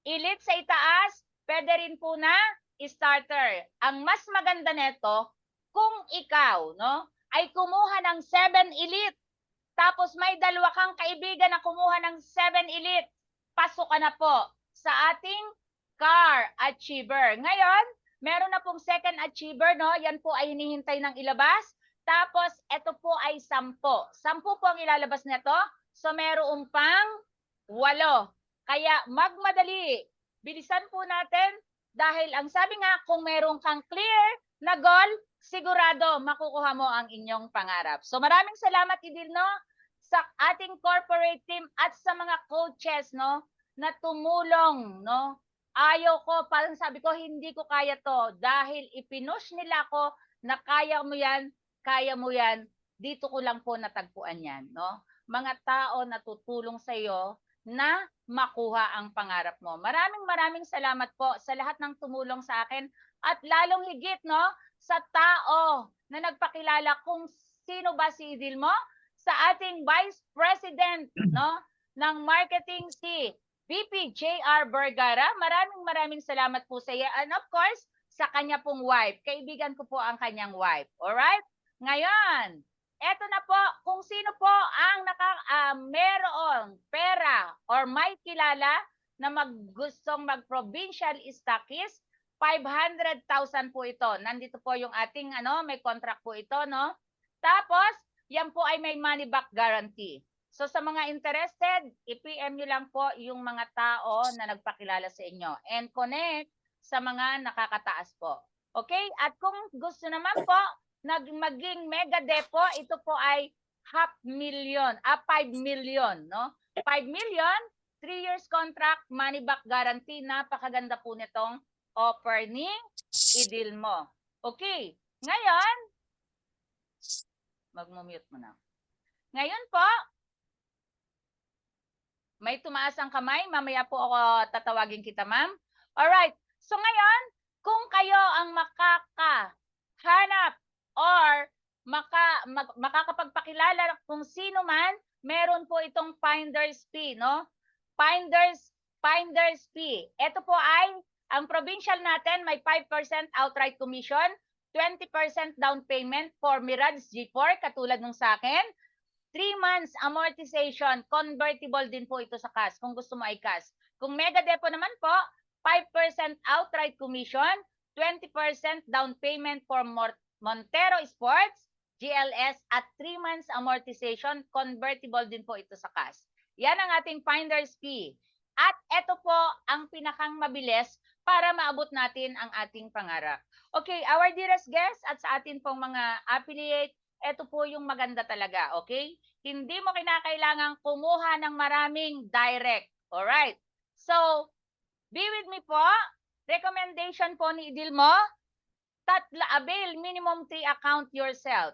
Elite sa itaas, pwede rin po na starter. Ang mas maganda nito, kung ikaw, no, ay kumuha ng 7 elite, tapos may 2 kang kaibigan na kumuha ng 7 elite, pasok ka na po sa ating car achiever. Ngayon, meron na pong second achiever, no? Yan po ay hinihintay ng ilabas. Tapos, ito po ay 10. 10 po ang ilalabas nito. So, meron pang 8. Kaya, magmadali. Bilisan po natin dahil ang sabi nga, kung meron kang clear na goal, sigurado makukuha mo ang inyong pangarap. So, maraming salamat, IDILMO, sa ating corporate team at sa mga coaches, no, na tumulong, no? Ayaw ko, parang sabi ko, hindi ko kaya to. Dahil ipinush nila ako na kaya mo yan, dito ko lang po natagpuan yan, no? Mga tao na tutulong sa iyo na makuha ang pangarap mo. Maraming salamat po sa lahat ng tumulong sa akin at lalong higit, no, sa tao na nagpakilala kung sino ba si IDILMO, sa ating Vice President, no, ng Marketing, si VP JR Vergara. Maraming salamat po sa iyo. And of course, sa kanya pong wife. Kaibigan ko po ang kanyang wife. Alright? Ngayon, eto na po, kung sino po ang merong pera or may kilala na gustong mag-provincial stockies, 500,000 po ito. Nandito po yung ating, may contract po ito, no? Tapos, yan po ay may money back guarantee. So sa mga interested, i-PM nyo lang po yung mga tao na nagpakilala sa inyo and connect sa mga nakakataas po. Okay? At kung gusto naman po maging mega depo, ito po ay 500,000, 5 million, no? 5 million, 3 years contract, money back guarantee. Napakaganda po nitong offer ni IDILMO. Okay. Ngayon, mag-mute mo na. Ngayon po, may tumaas ang kamay. Mamaya po ako tatawagin kita, ma'am. Alright. So ngayon, kung kayo ang makakahanap or makakapagpakilala kung sino man, meron po itong finder's fee, no? Finder's fee. Ito po ay, ang provincial natin, may 5% outright commission, 20% down payment for Mirage G4, katulad nung sa akin. 3 months amortization, convertible din po ito sa cash, kung gusto mo ay cash. Kung mega depo naman po, 5% outright commission, 20% down payment for Montero Sports, GLS, at 3 months amortization, convertible din po ito sa cash. Yan ang ating finder's fee. At ito po ang pinakang mabilis para maabot natin ang ating pangarap. Okay, our dearest guests at sa atin pong mga affiliate, ito po yung maganda talaga, okay? Hindi mo kinakailangang kumuha ng maraming direct. Alright? So, be with me po. Recommendation po ni IDILMO, avail minimum 3 account yourself.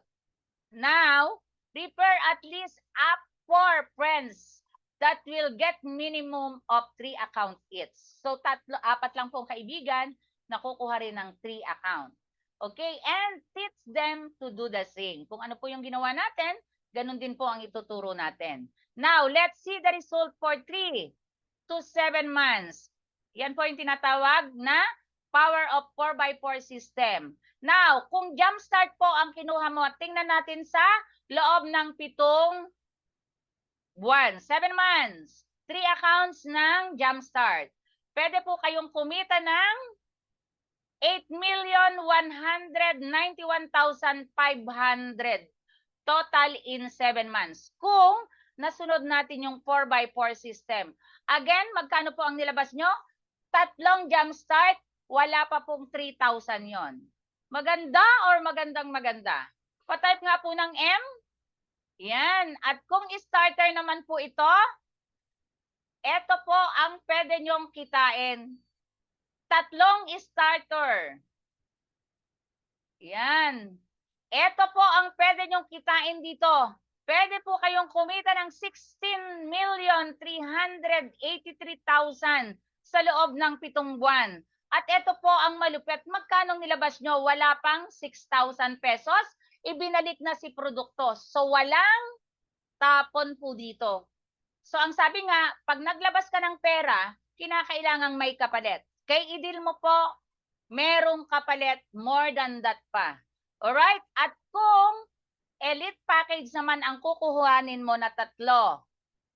Now, refer at least up 4 friends that will get minimum of 3 account each. So, 4 lang pong kaibigan na kukuha rin ng 3 account. Okay? And teach them to do the same. Kung ano po yung ginawa natin, ganun din po ang ituturo natin. Now, let's see the result for 3 to 7 months. Yan po yung tinatawag na power of 4x4 system. Now, kung jumpstart po ang kinuha mo, tingnan natin sa loob ng 7 buwan, 7 months, 3 accounts ng Jumpstart. Pwede po kayong kumita ng 8,191,500 total in 7 months. Kung nasunod natin yung 4x4 system. Again, magkano po ang nilabas nyo? 3 Jumpstart, wala pa pong 3,000 yon. Maganda or magandang maganda? Pa-type nga po ng M. Yan. At kung starter naman po ito, ito po ang pwede nyong kitain. 3 starter. Yan. Ito po ang pwede nyong kitain dito. Pwede po kayong kumita ng 16,383,000 sa loob ng 7 buwan. At ito po ang malupit. Magkano nilabas nyo? Wala pang 6,000 pesos. Ibinalik na si produkto. So, walang tapon po dito. So, ang sabi nga, pag naglabas ka ng pera, kinakailangang may kapalit. Kay idil mo po, merong kapalit more than that pa. Alright? At kung elite package naman ang kukuhanin mo na 3,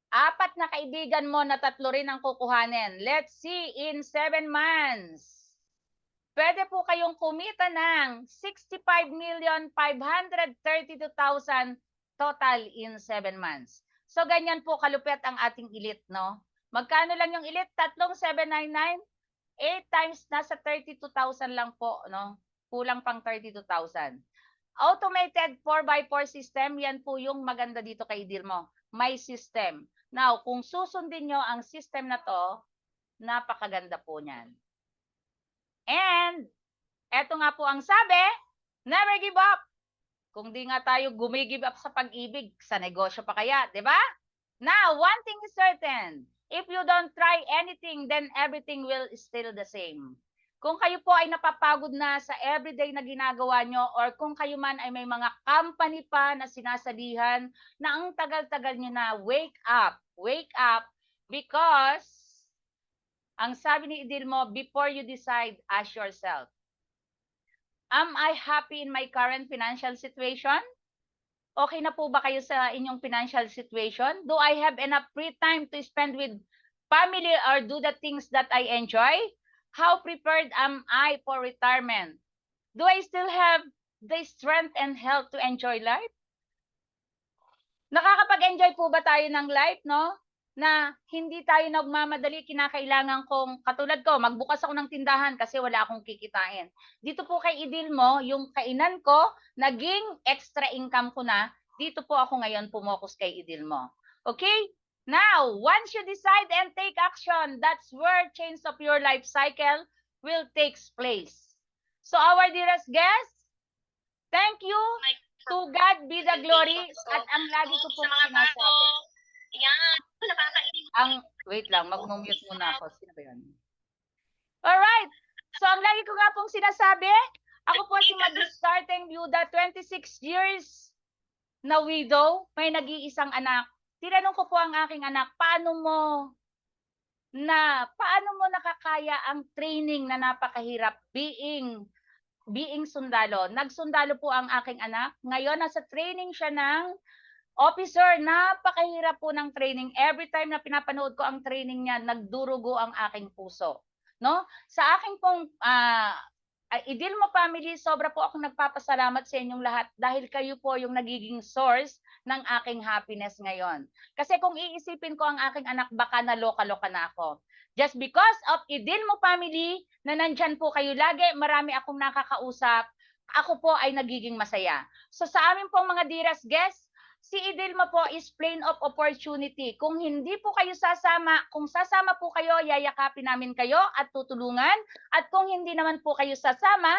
4 na kaibigan mo na 3 rin ang kukuhanin. Let's see, in 7 months, pwede po kayong kumita ng 65,532,000 total in 7 months. So, ganyan po kalupit ang ating elite, no? Magkano lang yung elite? 3,799? 8 times, nasa 32,000 lang po, no? Kulang pang 32,000. Automated 4x4 system, yan po yung maganda dito kay deal mo. May system. Now, kung susundin nyo ang system na to, napakaganda po niyan. And, eto nga po ang sabi, never give up. Kung di nga tayo gumigive up sa pag-ibig, sa negosyo pa kaya, di ba? Now, one thing is certain. If you don't try anything, then everything will still the same. Kung kayo po ay napapagod na sa everyday na ginagawa nyo, or kung kayo man ay may mga company pa na sinasalihan na ang tagal-tagal nyo na, wake up, because ang sabi ni Idil mo, before you decide, ask yourself, am I happy in my current financial situation? Okay na po ba kayo sa inyong financial situation? Do I have enough free time to spend with family or do the things that I enjoy? How prepared am I for retirement? Do I still have the strength and health to enjoy life? Nakakapag-enjoy po ba tayo ng life, no? Na hindi tayo nagmamadali, kinakailangan kong, katulad ko, magbukas ako ng tindahan kasi wala akong kikitain. Dito po kay Idil mo, yung kainan ko, naging extra income ko na, dito po ako ngayon pumokus kay Idil mo. Okay? Now, once you decide and take action, that's where change of your life cycle will take place. So our dearest guests, thank you. To God be the glory. At ang lagi ko pong sinasabi. Wait lang, mag-mute muna ako. Sino ba yun? Alright. So, ang lagi ko nga pong sinasabi, ako po si madiskardeng byuda, 26 years na widow, may nag-iisang anak. Tinanong ko po ang aking anak, paano mo nakakaya ang training na napakahirap being sundalo? Nagsundalo po ang aking anak. Ngayon, nasa training siya ng officer. Napakahirap po ng training. Every time na pinapanood ko ang training niya, nagdurugo ang aking puso. No? Sa aking pong Idil mo family, sobra po akong nagpapasalamat sa inyong lahat dahil kayo po yung nagiging source ng aking happiness ngayon. Kasi kung iisipin ko ang aking anak, baka naloka-loka na ako. Just because of Idil mo family, na nandyan po kayo lagi, marami akong nakakausap, ako po ay nagiging masaya. So sa amin pong mga dearest guests, si Idil mo po is plain of opportunity. Kung hindi po kayo sasama, kung sasama po kayo, yayakapin namin kayo at tutulungan. At kung hindi naman po kayo sasama,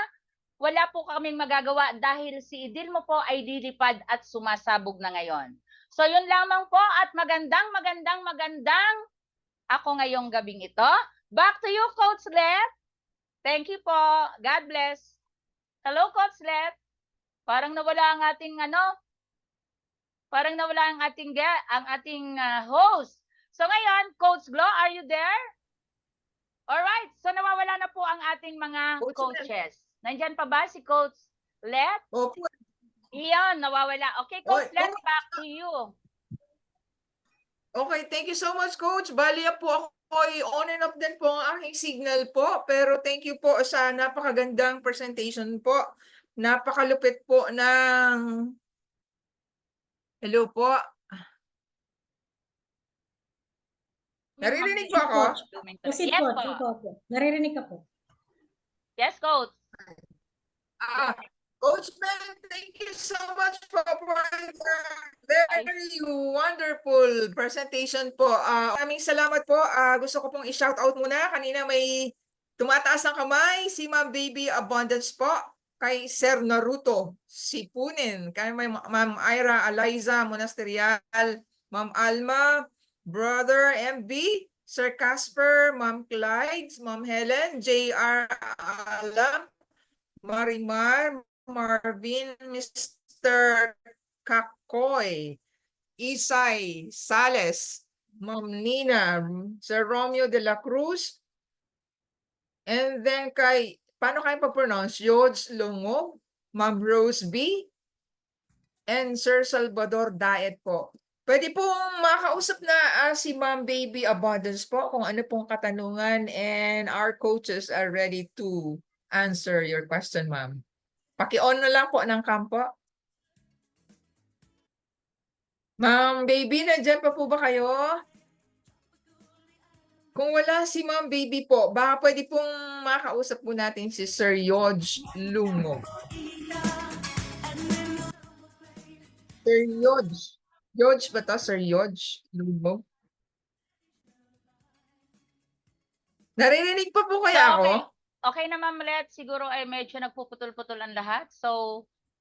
wala po kaming magagawa dahil si Idil mo po ay lilipad at sumasabog na ngayon. So yun lamang po at magandang ako ngayong gabing ito. Back to you, Coach Let. Thank you po. God bless. Hello, Coach Let. Parang nawala ang ating host. So ngayon, Coach Glo, are you there? Alright, so nawawala na po ang ating mga coaches. Nandyan pa ba si Coach Let? Opo. Iyon, nawawala. Okay, Coach Let, back to you. Okay, thank you so much, Coach. Bali po ako on and off din po ang aking signal po. Pero thank you po sa napakagandang presentation po. Napakalupit po ng... Hello po. Naririnig po ako? Proceed, Yes Coach. po. Ikaw po. Naririnig ka po. Yes, Coach. Coach Ben, thank you so much for the very wonderful presentation po. Maraming salamat po. Gusto ko pong i-shout out muna. Kanina may tumataas ng kamay, si Ma'am Baby Abundance po. Kay Sir Naruto Sipunin. Kay Ma'am Ira Aliza Monasterial. Ma'am Alma, Brother MB, Sir Casper, Ma'am Clyde, Ma'am Helen, JR Alam, Marimar, Marvin, Mr. Kakoy, Isay Sales, Ma'am Nina, Sir Romeo de la Cruz, and then kay, paano kayo pa-pronounce? Yods Lungog, Ma'am Rose B, and Sir Salvador Daet po. Pwede pong makausap na si Ma'am Baby Abundance po kung ano pong katanungan, and our coaches are ready to answer your question, ma'am. Paki-on na lang po ng kampo. Ma'am Baby, nandiyan pa po ba kayo? Kung wala si Ma'am Baby po, baka pwede pong makausap po natin si Sir Yodge Lungo. Sir Yodge. Yodge ba to? Sir Yodge Lungo? Naririnig pa po kaya So, ako? okay na, Ma'am Let. Siguro ay medyo nagpuputol-putol ang lahat. So,